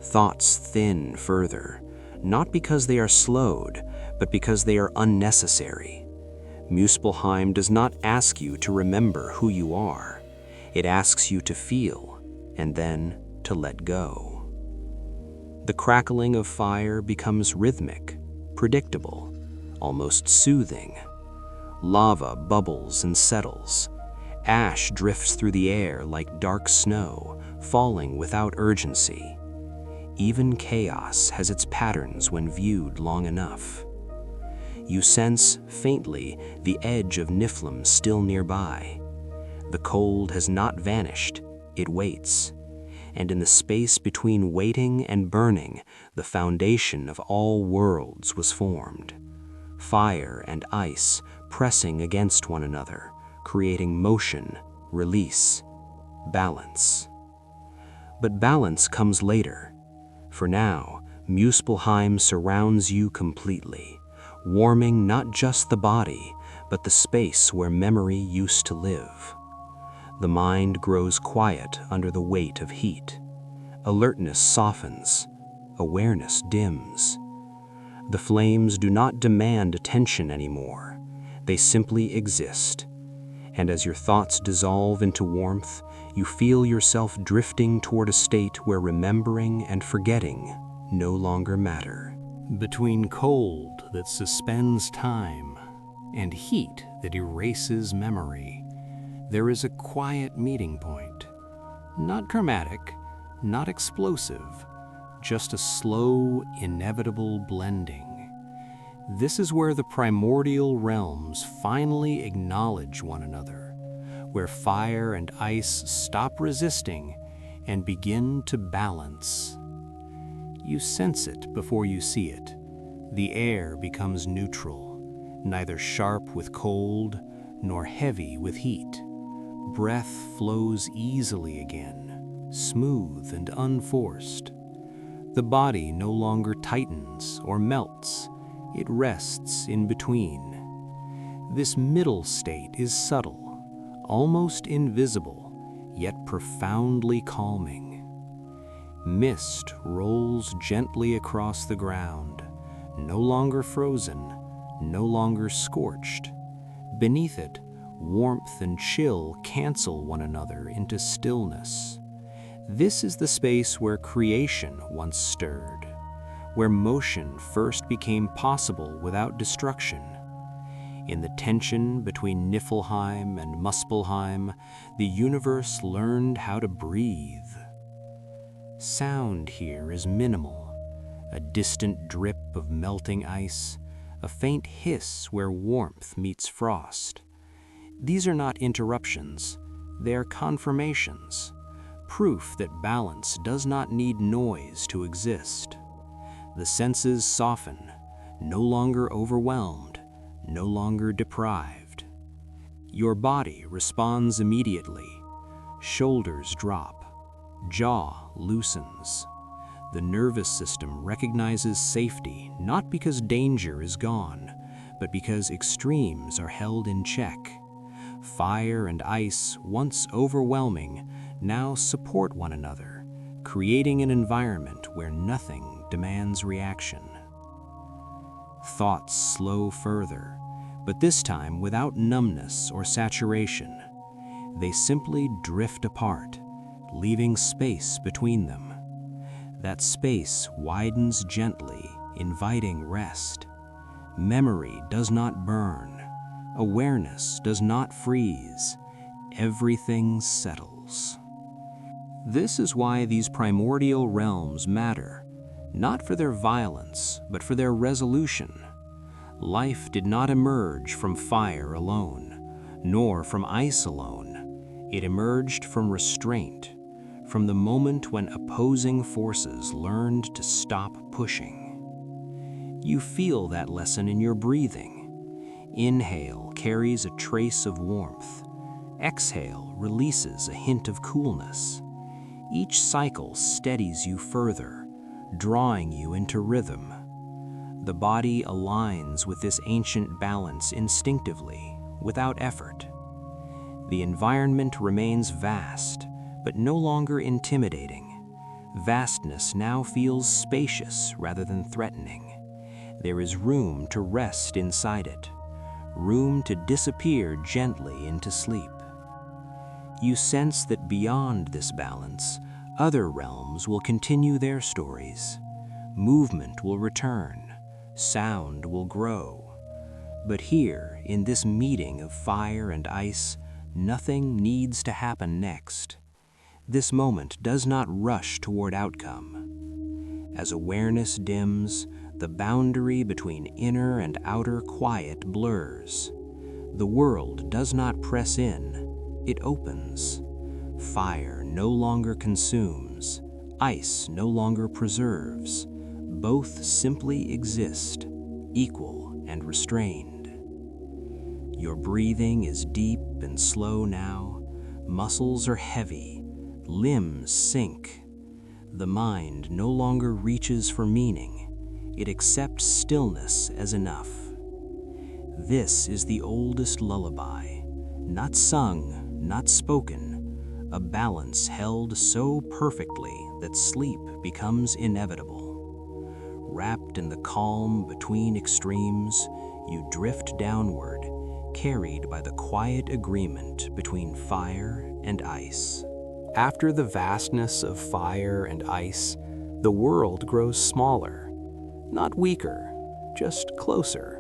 Thoughts thin further, not because they are slowed, but because they are unnecessary. Muspelheim does not ask you to remember who you are. It asks you to feel, and then to let go. The crackling of fire becomes rhythmic, predictable, almost soothing. Lava bubbles and settles. Ash drifts through the air like dark snow, falling without urgency. Even chaos has its patterns when viewed long enough. You sense, faintly, the edge of Niflheim still nearby. The cold has not vanished, it waits. And in the space between waiting and burning, the foundation of all worlds was formed. Fire and ice pressing against one another, creating motion, release, balance. But balance comes later. For now, Muspelheim surrounds you completely, warming not just the body, but the space where memory used to live. The mind grows quiet under the weight of heat. Alertness softens, awareness dims. The flames do not demand attention anymore. They simply exist. And as your thoughts dissolve into warmth, you feel yourself drifting toward a state where remembering and forgetting no longer matter. Between cold that suspends time and heat that erases memory, there is a quiet meeting point. Not dramatic, not explosive, just a slow, inevitable blending. This is where the primordial realms finally acknowledge one another, where fire and ice stop resisting and begin to balance. You sense it before you see it. The air becomes neutral, neither sharp with cold nor heavy with heat. Breath flows easily again, smooth and unforced. The body no longer tightens or melts, it rests in between. This middle state is subtle, almost invisible, yet profoundly calming. Mist rolls gently across the ground, no longer frozen, no longer scorched. Beneath it, warmth and chill cancel one another into stillness. This is the space where creation once stirred, where motion first became possible without destruction. In the tension between Niflheim and Muspelheim, the universe learned how to breathe. Sound here is minimal, a distant drip of melting ice, a faint hiss where warmth meets frost. These are not interruptions, they are confirmations, proof that balance does not need noise to exist. The senses soften, no longer overwhelmed, no longer deprived. Your body responds immediately. Shoulders drop, jaw loosens. The nervous system recognizes safety not because danger is gone, but because extremes are held in check. Fire and ice, once overwhelming, now support one another, creating an environment where nothing demands reaction. Thoughts slow further, but this time without numbness or saturation. They simply drift apart, leaving space between them. That space widens gently, inviting rest. Memory does not burn. Awareness does not freeze. Everything settles. This is why these primordial realms matter, not for their violence, but for their resolution. Life did not emerge from fire alone, nor from ice alone. It emerged from restraint, from the moment when opposing forces learned to stop pushing. You feel that lesson in your breathing. Inhale carries a trace of warmth. Exhale releases a hint of coolness. Each cycle steadies you further, drawing you into rhythm. The body aligns with this ancient balance instinctively, without effort. The environment remains vast, but no longer intimidating. Vastness now feels spacious rather than threatening. There is room to rest inside it, room to disappear gently into sleep. You sense that beyond this balance, other realms will continue their stories. Movement will return, sound will grow. But here, in this meeting of fire and ice, nothing needs to happen next. This moment does not rush toward outcome. As awareness dims, the boundary between inner and outer quiet blurs. The world does not press in, it opens. Fire no longer consumes, ice no longer preserves. Both simply exist, equal and restrained. Your breathing is deep and slow now. Muscles are heavy, limbs sink. The mind no longer reaches for meaning. It accepts stillness as enough. This is the oldest lullaby, not sung, not spoken, a balance held so perfectly that sleep becomes inevitable. Wrapped in the calm between extremes, you drift downward, carried by the quiet agreement between fire and ice. After the vastness of fire and ice, the world grows smaller, not weaker, just closer.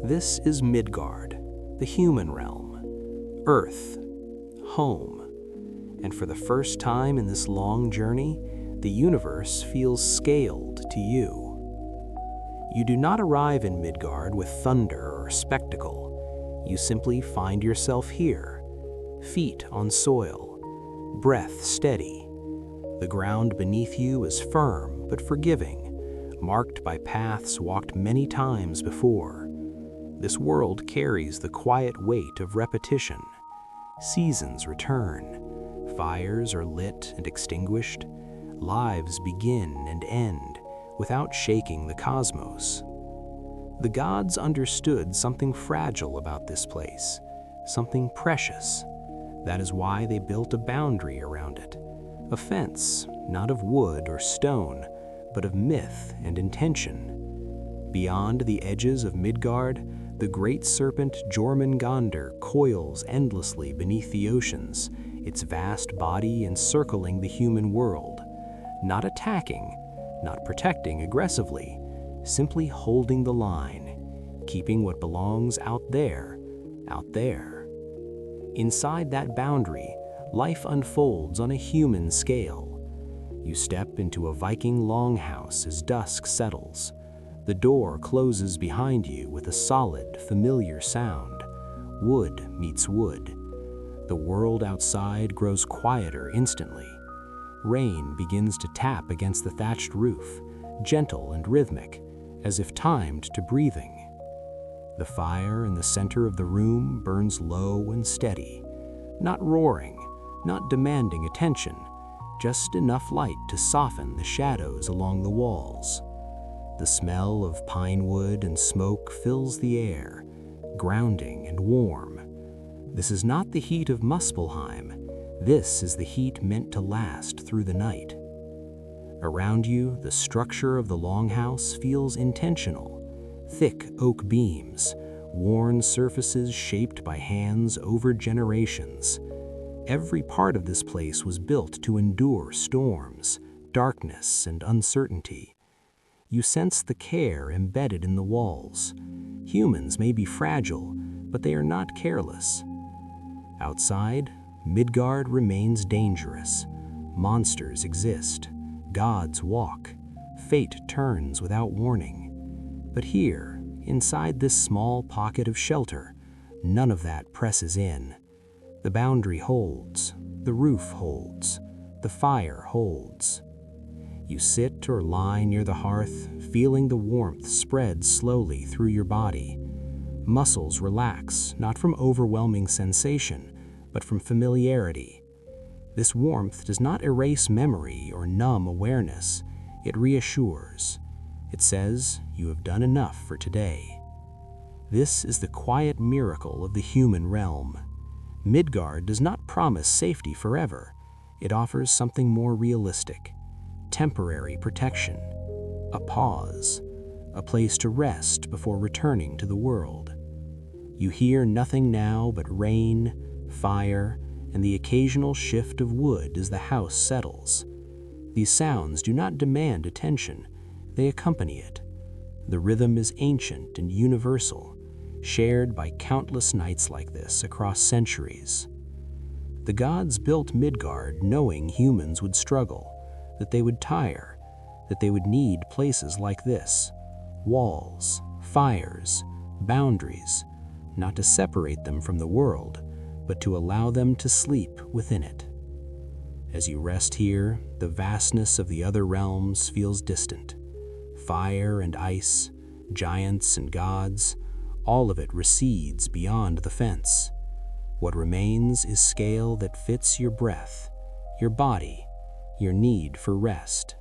This is Midgard, the human realm, Earth, home. And for the first time in this long journey, the universe feels scaled to you. You do not arrive in Midgard with thunder or spectacle. You simply find yourself here, feet on soil, breath steady. The ground beneath you is firm but forgiving, marked by paths walked many times before. This world carries the quiet weight of repetition. Seasons return, fires are lit and extinguished, lives begin and end without shaking the cosmos. The gods understood something fragile about this place, something precious. That is why they built a boundary around it, a fence, not of wood or stone, but of myth and intention. Beyond the edges of Midgard, the great serpent Jormungandr coils endlessly beneath the oceans, its vast body encircling the human world, not attacking, not protecting aggressively, simply holding the line, keeping what belongs out there, out there. Inside that boundary, life unfolds on a human scale. You step into a Viking longhouse as dusk settles. The door closes behind you with a solid, familiar sound. Wood meets wood. The world outside grows quieter instantly. Rain begins to tap against the thatched roof, gentle and rhythmic, as if timed to breathing. The fire in the center of the room burns low and steady, not roaring, not demanding attention, just enough light to soften the shadows along the walls. The smell of pine wood and smoke fills the air, grounding and warm. This is not the heat of Muspelheim. This is the heat meant to last through the night. Around you, the structure of the longhouse feels intentional. Thick oak beams, worn surfaces shaped by hands over generations. Every part of this place was built to endure storms, darkness, and uncertainty. You sense the care embedded in the walls. Humans may be fragile, but they are not careless. Outside, Midgard remains dangerous. Monsters exist. Gods walk. Fate turns without warning. But here, inside this small pocket of shelter, none of that presses in. The boundary holds. The roof holds. The fire holds. You sit or lie near the hearth, feeling the warmth spread slowly through your body. Muscles relax, not from overwhelming sensation, but from familiarity. This warmth does not erase memory or numb awareness. It reassures. It says, you have done enough for today. This is the quiet miracle of the human realm. Midgard does not promise safety forever. It offers something more realistic. Temporary protection. A pause. A place to rest before returning to the world. You hear nothing now but rain, fire, and the occasional shift of wood as the house settles. These sounds do not demand attention, they accompany it. The rhythm is ancient and universal, shared by countless nights like this across centuries. The gods built Midgard knowing humans would struggle, that they would tire, that they would need places like this, walls, fires, boundaries, not to separate them from the world, but to allow them to sleep within it. As you rest here, the vastness of the other realms feels distant. Fire and ice, giants and gods, all of it recedes beyond the fence. What remains is scale that fits your breath, your body, your need for rest.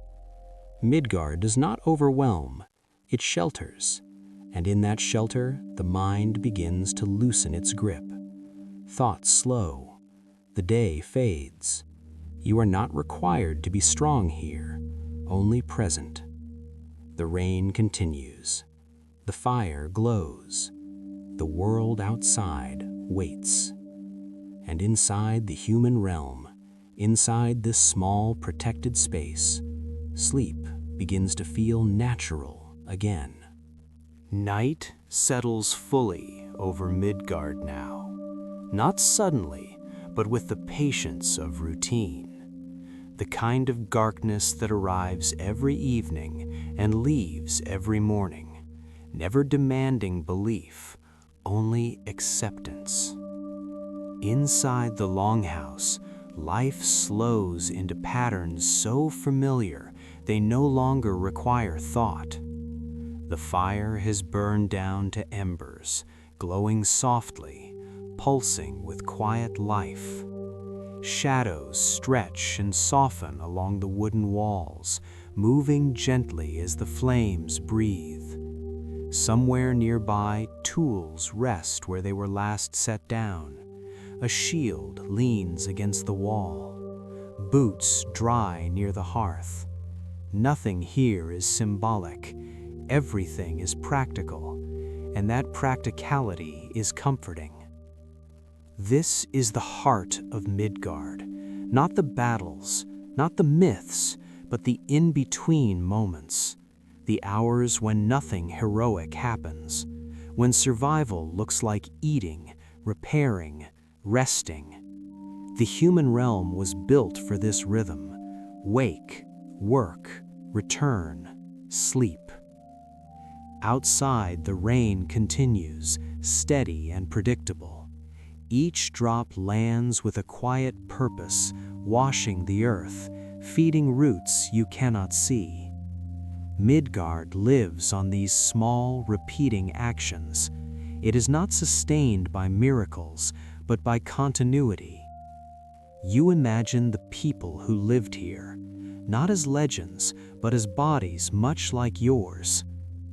Midgard does not overwhelm, it shelters, and in that shelter, the mind begins to loosen its grip. Thoughts slow, the day fades. You are not required to be strong here, only present. The rain continues. The fire glows. The world outside waits. And inside the human realm, inside this small protected space, sleep begins to feel natural again. Night settles fully over Midgard now, not suddenly, but with the patience of routine. The kind of darkness that arrives every evening and leaves every morning, never demanding belief, only acceptance. Inside the longhouse, life slows into patterns so familiar they no longer require thought. The fire has burned down to embers, glowing softly, pulsing with quiet life. Shadows stretch and soften along the wooden walls, moving gently as the flames breathe. Somewhere nearby, tools rest where they were last set down. A shield leans against the wall. Boots dry near the hearth. Nothing here is symbolic. Everything is practical, and that practicality is comforting. This is the heart of Midgard, not the battles, not the myths, but the in-between moments, the hours when nothing heroic happens, when survival looks like eating, repairing, resting. The human realm was built for this rhythm: wake, work, return, sleep. Outside, the rain continues, steady and predictable. Each drop lands with a quiet purpose, washing the earth, feeding roots you cannot see. Midgard lives on these small, repeating actions. It is not sustained by miracles, but by continuity. You imagine the people who lived here, not as legends, but as bodies much like yours.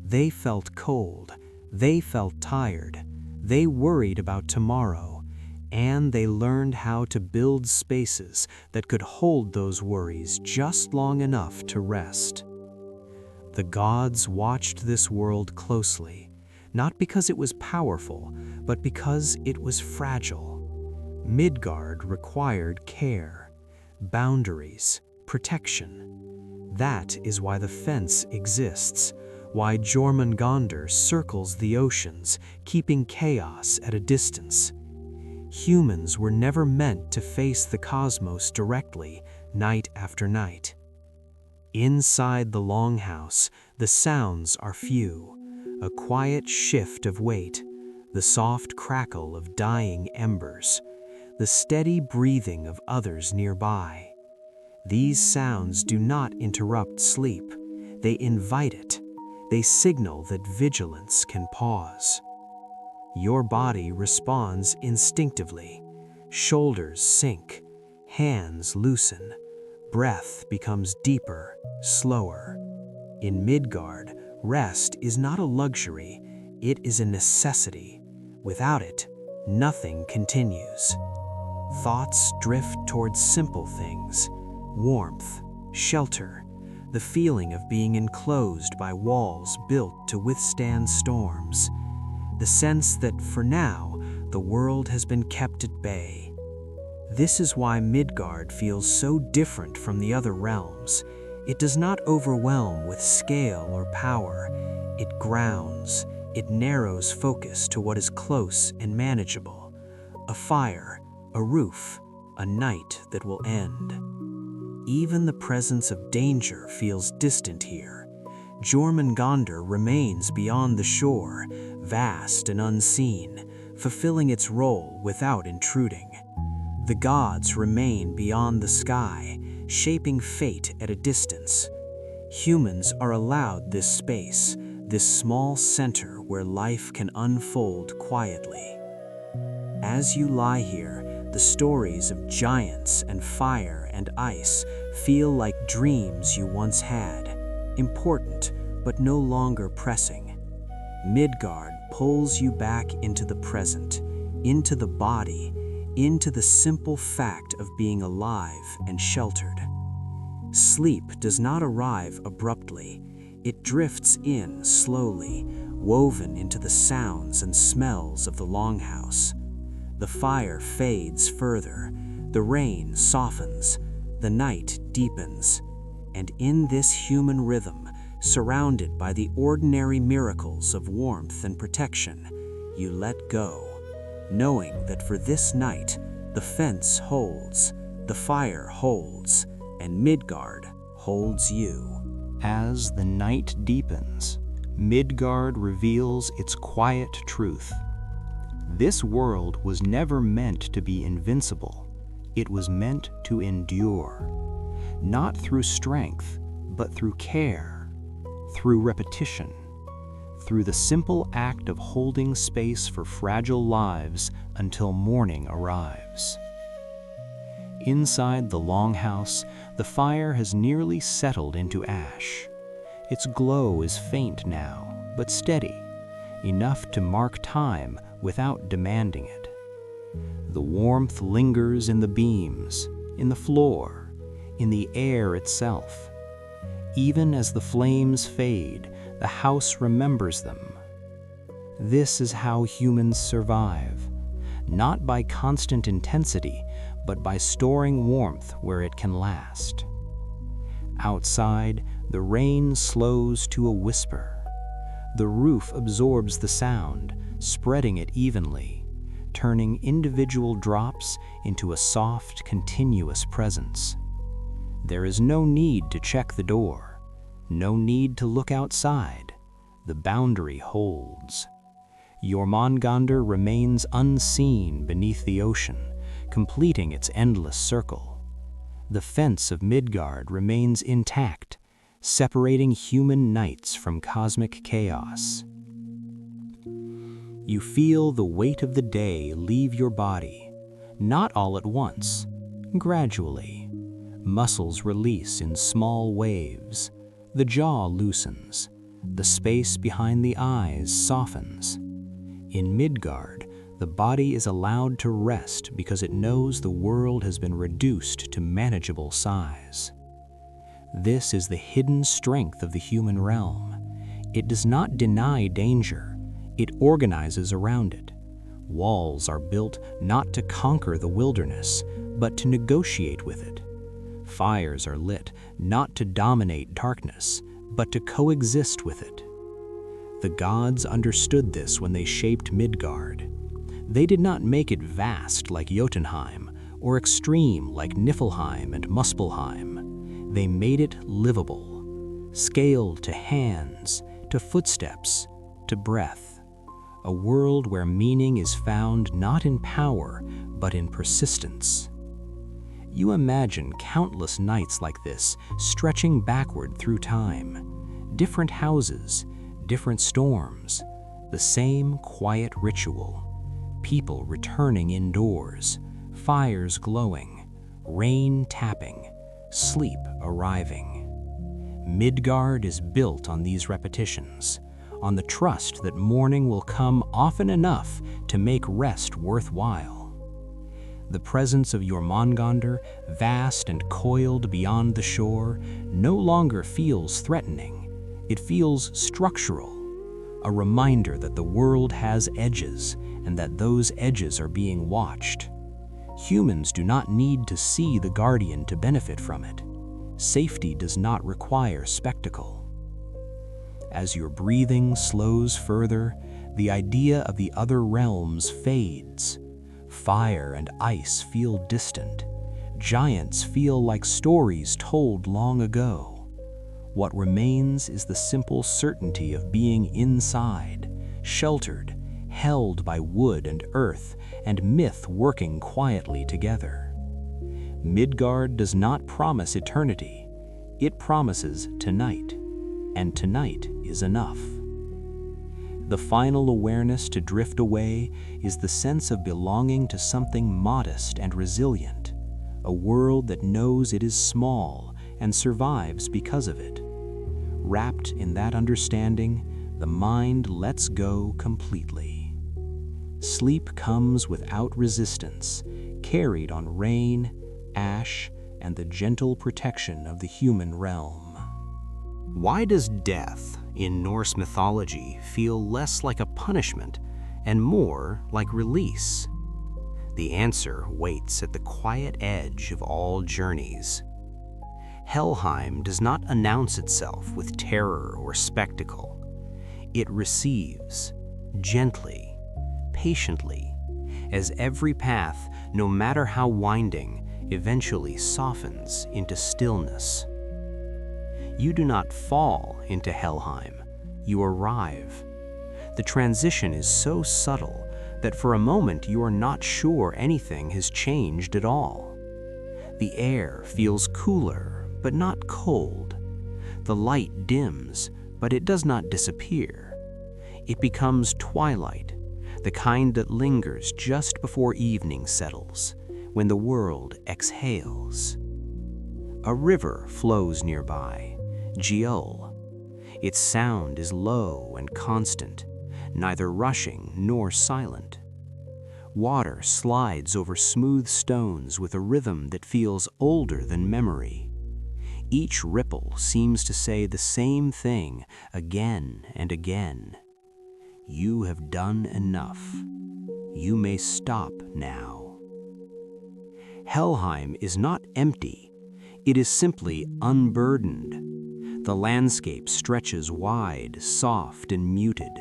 They felt cold, they felt tired, they worried about tomorrow, and they learned how to build spaces that could hold those worries just long enough to rest. The gods watched this world closely, not because it was powerful, but because it was fragile. Midgard required care, boundaries, protection. That is why the fence exists, why Jormungandr circles the oceans, keeping chaos at a distance. Humans were never meant to face the cosmos directly, night after night. Inside the longhouse, the sounds are few: a quiet shift of weight, the soft crackle of dying embers, the steady breathing of others nearby. These sounds do not interrupt sleep, they invite it. They signal that vigilance can pause. Your body responds instinctively. Shoulders sink, hands loosen, breath becomes deeper, slower. In Midgard, rest is not a luxury, it is a necessity. Without it, nothing continues. Thoughts drift towards simple things: warmth, shelter, the feeling of being enclosed by walls built to withstand storms, the sense that for now, the world has been kept at bay. This is why Midgard feels so different from the other realms. It does not overwhelm with scale or power. It grounds, It narrows focus to what is close and manageable: a fire, a roof, a night that will end. Even the presence of danger feels distant here. Jormungandr remains beyond the shore, vast and unseen, fulfilling its role without intruding. The gods remain beyond the sky, shaping fate at a distance. Humans are allowed this space, this small center where life can unfold quietly. As you lie here, the stories of giants and fire and ice feel like dreams you once had, important but no longer pressing. Midgard pulls you back into the present, into the body, into the simple fact of being alive and sheltered. Sleep does not arrive abruptly. It drifts in slowly, woven into the sounds and smells of the longhouse. The fire fades further, the rain softens, the night deepens, and in this human rhythm, surrounded by the ordinary miracles of warmth and protection, you let go, knowing that for this night, the fence holds, the fire holds, and Midgard holds you. As the night deepens, Midgard reveals its quiet truth. This world was never meant to be invincible. It was meant to endure, not through strength, but through care, through repetition, through the simple act of holding space for fragile lives until morning arrives. Inside the longhouse, the fire has nearly settled into ash. Its glow is faint now, but steady, enough to mark time without demanding it. The warmth lingers in the beams, in the floor, in the air itself. Even as the flames fade, the house remembers them. This is how humans survive, not by constant intensity, but by storing warmth where it can last. Outside, the rain slows to a whisper. The roof absorbs the sound, spreading it evenly, turning individual drops into a soft, continuous presence. There is no need to check the door, no need to look outside. The boundary holds. Jormungandr remains unseen beneath the ocean, completing its endless circle. The fence of Midgard remains intact, separating human nights from cosmic chaos. You feel the weight of the day leave your body, not all at once, gradually. Muscles release in small waves, the jaw loosens, the space behind the eyes softens. In Midgard, the body is allowed to rest because it knows the world has been reduced to manageable size. This is the hidden strength of the human realm. It does not deny danger, it organizes around it. Walls are built not to conquer the wilderness, but to negotiate with it. Fires are lit not to dominate darkness, but to coexist with it. The gods understood this when they shaped Midgard. They did not make it vast like Jotunheim or extreme like Niflheim and Muspelheim. They made it livable, scaled to hands, to footsteps, to breath. A world where meaning is found not in power, but in persistence. You imagine countless nights like this stretching backward through time. Different houses, different storms, the same quiet ritual. People returning indoors, fires glowing, rain tapping, sleep arriving. Midgard is built on these repetitions, on the trust that morning will come often enough to make rest worthwhile. The presence of Jormungandr, vast and coiled beyond the shore, no longer feels threatening. It feels structural, a reminder that the world has edges and that those edges are being watched. Humans do not need to see the guardian to benefit from it. Safety does not require spectacle. As your breathing slows further, the idea of the other realms fades. Fire and ice feel distant. Giants feel like stories told long ago. What remains is the simple certainty of being inside, sheltered, held by wood and earth, and myth working quietly together. Midgard does not promise eternity. It promises tonight, and tonight is enough. The final awareness to drift away is the sense of belonging to something modest and resilient, a world that knows it is small and survives because of it. Wrapped in that understanding, the mind lets go completely. Sleep comes without resistance, carried on rain, ash, and the gentle protection of the human realm. Why does death in Norse mythology feel less like a punishment and more like release? The answer waits at the quiet edge of all journeys. Helheim does not announce itself with terror or spectacle. It receives, gently, patiently, as every path, no matter how winding, eventually softens into stillness. You do not fall into Helheim, you arrive. The transition is so subtle that for a moment you are not sure anything has changed at all. The air feels cooler, but not cold. The light dims, but it does not disappear. It becomes twilight, the kind that lingers just before evening settles, when the world exhales. A river flows nearby, Giol. Its sound is low and constant, neither rushing nor silent. Water slides over smooth stones with a rhythm that feels older than memory. Each ripple seems to say the same thing again and again. You have done enough. You may stop now. Helheim is not empty. It is simply unburdened. The landscape stretches wide, soft and muted.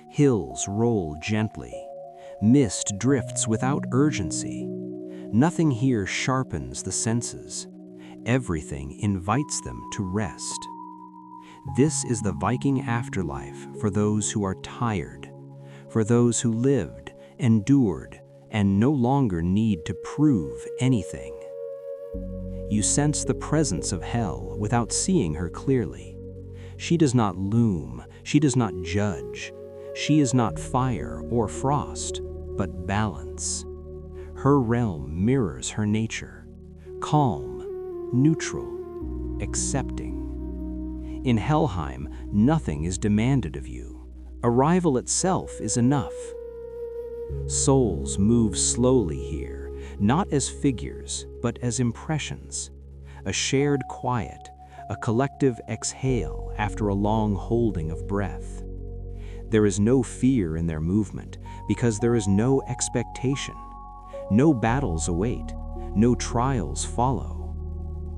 Hills roll gently. Mist drifts without urgency. Nothing here sharpens the senses. Everything invites them to rest. This is the Viking afterlife for those who are tired, for those who lived, endured, and no longer need to prove anything. You sense the presence of Hel without seeing her clearly. She does not loom, she does not judge. She is not fire or frost, but balance. Her realm mirrors her nature, calm, neutral, accepting. In Helheim, nothing is demanded of you. Arrival itself is enough. Souls move slowly here, not as figures, but as impressions. A shared quiet, a collective exhale after a long holding of breath. There is no fear in their movement because there is no expectation. No battles await, no trials follow,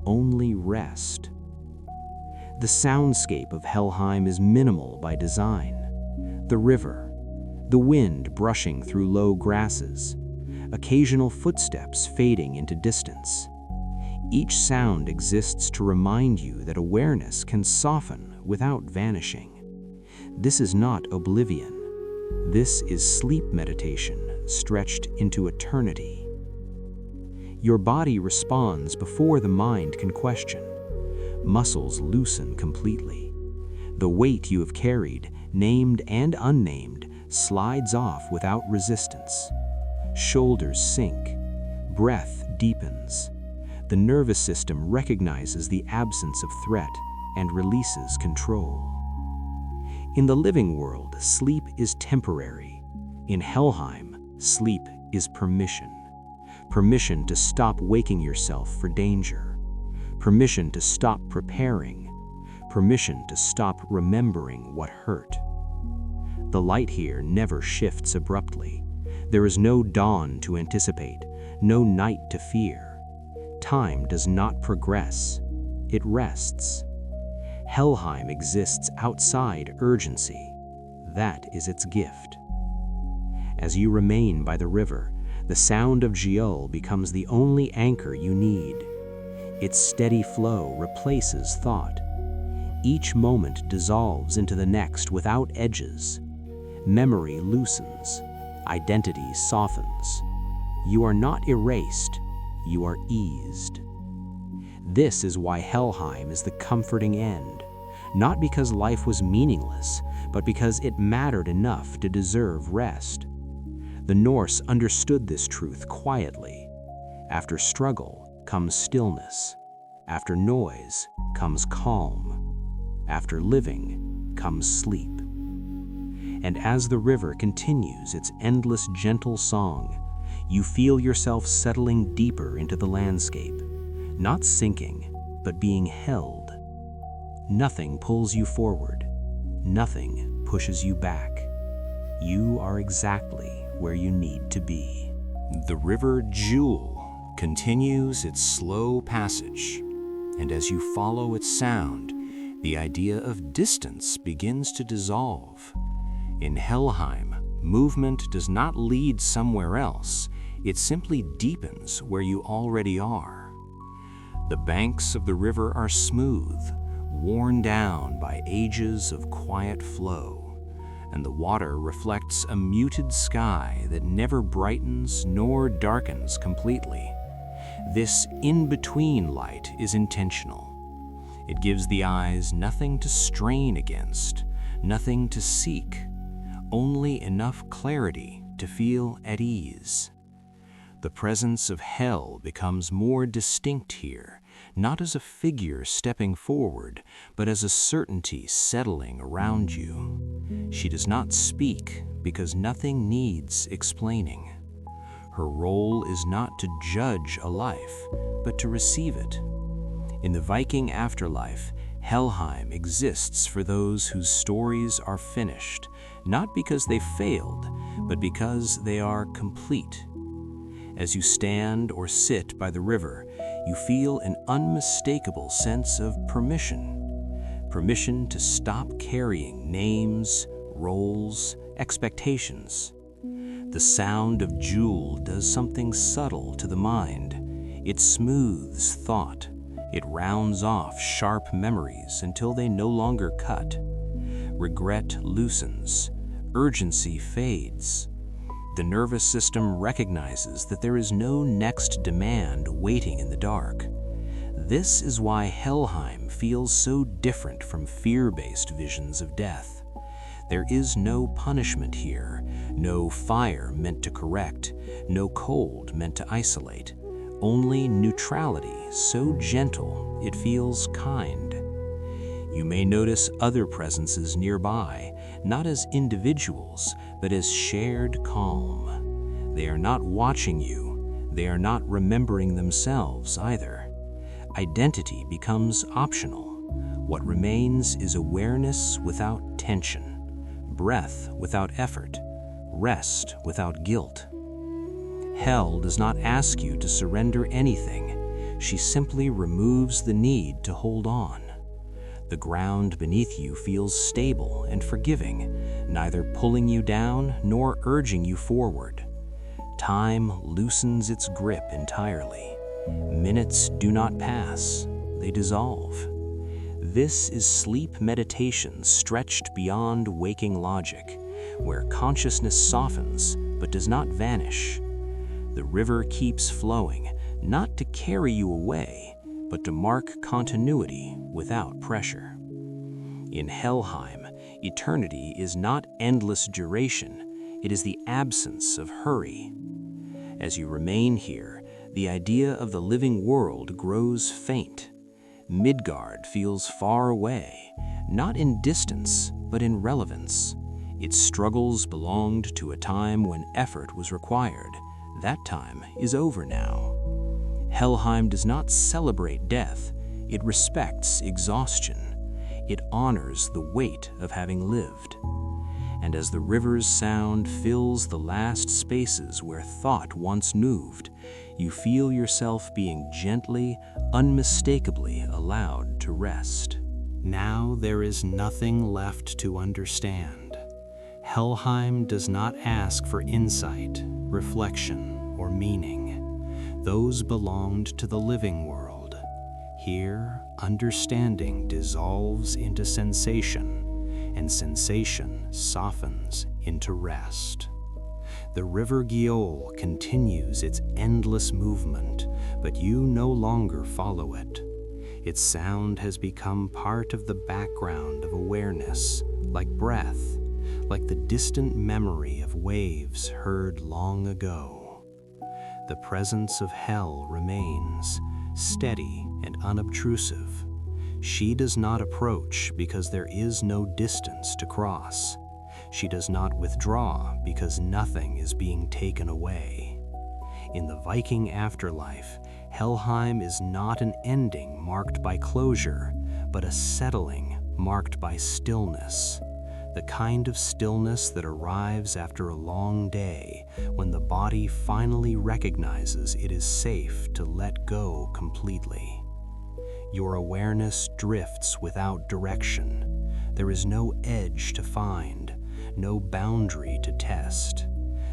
only rest. The soundscape of Helheim is minimal by design. The river, the wind brushing through low grasses, occasional footsteps fading into distance. Each sound exists to remind you that awareness can soften without vanishing. This is not oblivion. This is sleep meditation stretched into eternity. Your body responds before the mind can question. Muscles loosen completely. The weight you have carried, named and unnamed, slides off without resistance. Shoulders sink. Breath deepens. The nervous system recognizes the absence of threat and releases control. In the living world, sleep is temporary. In Helheim, sleep is permission. Permission to stop waking yourself for danger. Permission to stop preparing. Permission to stop remembering what hurt. The light here never shifts abruptly. There is no dawn to anticipate, no night to fear. Time does not progress. It rests. Helheim exists outside urgency. That is its gift. As you remain by the river, the sound of Gjoll becomes the only anchor you need. Its steady flow replaces thought. Each moment dissolves into the next without edges. Memory loosens. Identity softens. You are not erased. You are eased. This is why Helheim is the comforting end. Not because life was meaningless, but because it mattered enough to deserve rest. The Norse understood this truth quietly. After struggle comes stillness. After noise comes calm. After living comes sleep. And as the river continues its endless gentle song, you feel yourself settling deeper into the landscape, not sinking, but being held. Nothing pulls you forward. Nothing pushes you back. You are exactly where you need to be. The river Gjoll continues its slow passage, and as you follow its sound, the idea of distance begins to dissolve. In Helheim, movement does not lead somewhere else, it simply deepens where you already are. The banks of the river are smooth, worn down by ages of quiet flow, and the water reflects a muted sky that never brightens nor darkens completely. This in-between light is intentional. It gives the eyes nothing to strain against, nothing to seek, only enough clarity to feel at ease. The presence of Hel becomes more distinct here, not as a figure stepping forward, but as a certainty settling around you. She does not speak because nothing needs explaining. Her role is not to judge a life, but to receive it. In the Viking afterlife, Helheim exists for those whose stories are finished, not because they failed, but because they are complete. As you stand or sit by the river, you feel an unmistakable sense of permission. Permission to stop carrying names, roles, expectations. The sound of Gjoll does something subtle to the mind. It smooths thought. It rounds off sharp memories until they no longer cut. Regret loosens. Urgency fades. The nervous system recognizes that there is no next demand waiting in the dark. This is why Helheim feels so different from fear-based visions of death. There is no punishment here, no fire meant to correct, no cold meant to isolate, only neutrality so gentle it feels kind. You may notice other presences nearby, not as individuals, but as shared calm. They are not watching you. They are not remembering themselves either. Identity becomes optional. What remains is awareness without tension, breath without effort, rest without guilt. Hel does not ask you to surrender anything. She simply removes the need to hold on. The ground beneath you feels stable and forgiving, neither pulling you down nor urging you forward. Time loosens its grip entirely. Minutes do not pass, they dissolve. This is sleep meditation stretched beyond waking logic, where consciousness softens but does not vanish. The river keeps flowing, not to carry you away, but to mark continuity without pressure. In Helheim, eternity is not endless duration, it is the absence of hurry. As you remain here, the idea of the living world grows faint. Midgard feels far away, not in distance, but in relevance. Its struggles belonged to a time when effort was required. That time is over now. Helheim does not celebrate death, it respects exhaustion. It honors the weight of having lived. And as the river's sound fills the last spaces where thought once moved, you feel yourself being gently, unmistakably allowed to rest. Now there is nothing left to understand. Helheim does not ask for insight, reflection, or meaning. Those belonged to the living world. Here, understanding dissolves into sensation, and sensation softens into rest. The river Gjöll continues its endless movement, but you no longer follow it. Its sound has become part of the background of awareness, like breath, like the distant memory of waves heard long ago. The presence of Hel remains, steady and unobtrusive. She does not approach because there is no distance to cross. She does not withdraw because nothing is being taken away. In the Viking afterlife, Helheim is not an ending marked by closure, but a settling marked by stillness. The kind of stillness that arrives after a long day, when the body finally recognizes it is safe to let go completely. Your awareness drifts without direction. There is no edge to find, no boundary to test.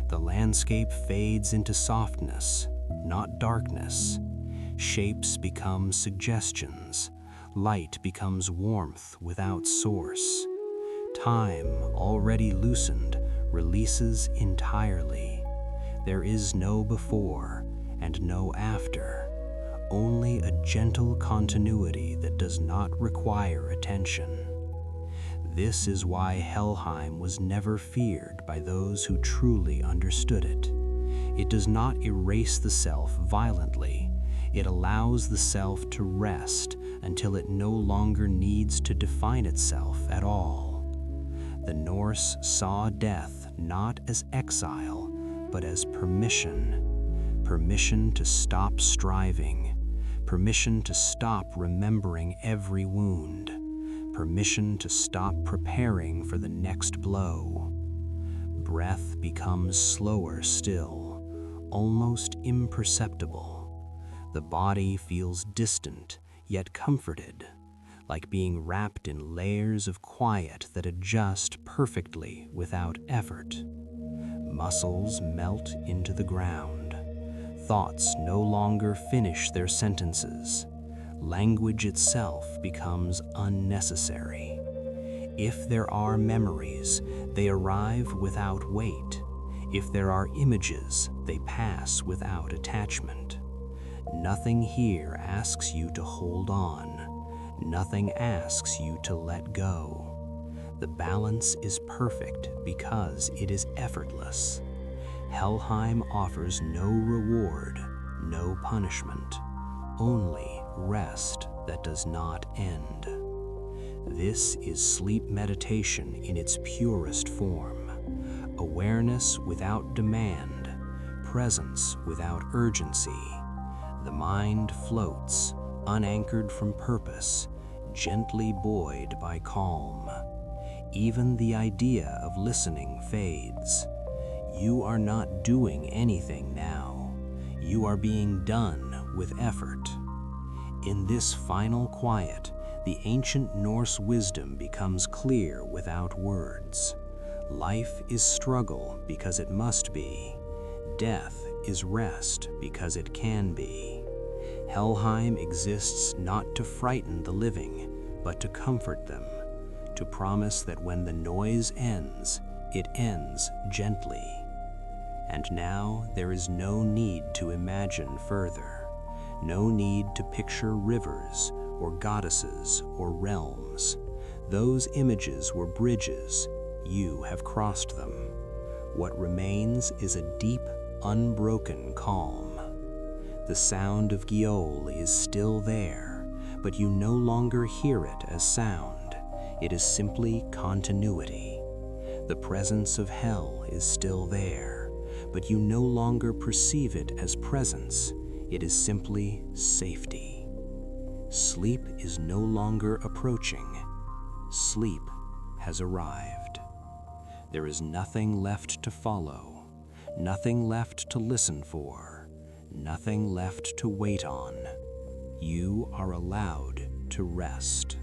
The landscape fades into softness, not darkness. Shapes become suggestions. Light becomes warmth without source. Time, already loosened, releases entirely. There is no before and no after, only a gentle continuity that does not require attention. This is why Helheim was never feared by those who truly understood it. It does not erase the self violently. It allows the self to rest until it no longer needs to define itself at all. The Norse saw death not as exile, but as permission. Permission to stop striving. Permission to stop remembering every wound. Permission to stop preparing for the next blow. Breath becomes slower still, almost imperceptible. The body feels distant, yet comforted, like being wrapped in layers of quiet that adjust perfectly without effort. Muscles melt into the ground. Thoughts no longer finish their sentences. Language itself becomes unnecessary. If there are memories, they arrive without weight. If there are images, they pass without attachment. Nothing here asks you to hold on. Nothing asks you to let go. The balance is perfect because it is effortless. Helheim offers no reward, no punishment, only rest that does not end. This is sleep meditation in its purest form. Awareness without demand, presence without urgency. The mind floats, unanchored from purpose, gently buoyed by calm. Even the idea of listening fades. You are not doing anything now. You are being done with effort. In this final quiet, the ancient Norse wisdom becomes clear without words. Life is struggle because it must be. Death is rest because it can be. Helheim exists not to frighten the living, but to comfort them, to promise that when the noise ends, it ends gently. And now there is no need to imagine further, no need to picture rivers or goddesses or realms. Those images were bridges. You have crossed them. What remains is a deep, unbroken calm. The sound of Gjöll is still there, but you no longer hear it as sound. It is simply continuity. The presence of Hel is still there, but you no longer perceive it as presence. It is simply safety. Sleep is no longer approaching. Sleep has arrived. There is nothing left to follow, nothing left to listen for, nothing left to wait on. You are allowed to rest.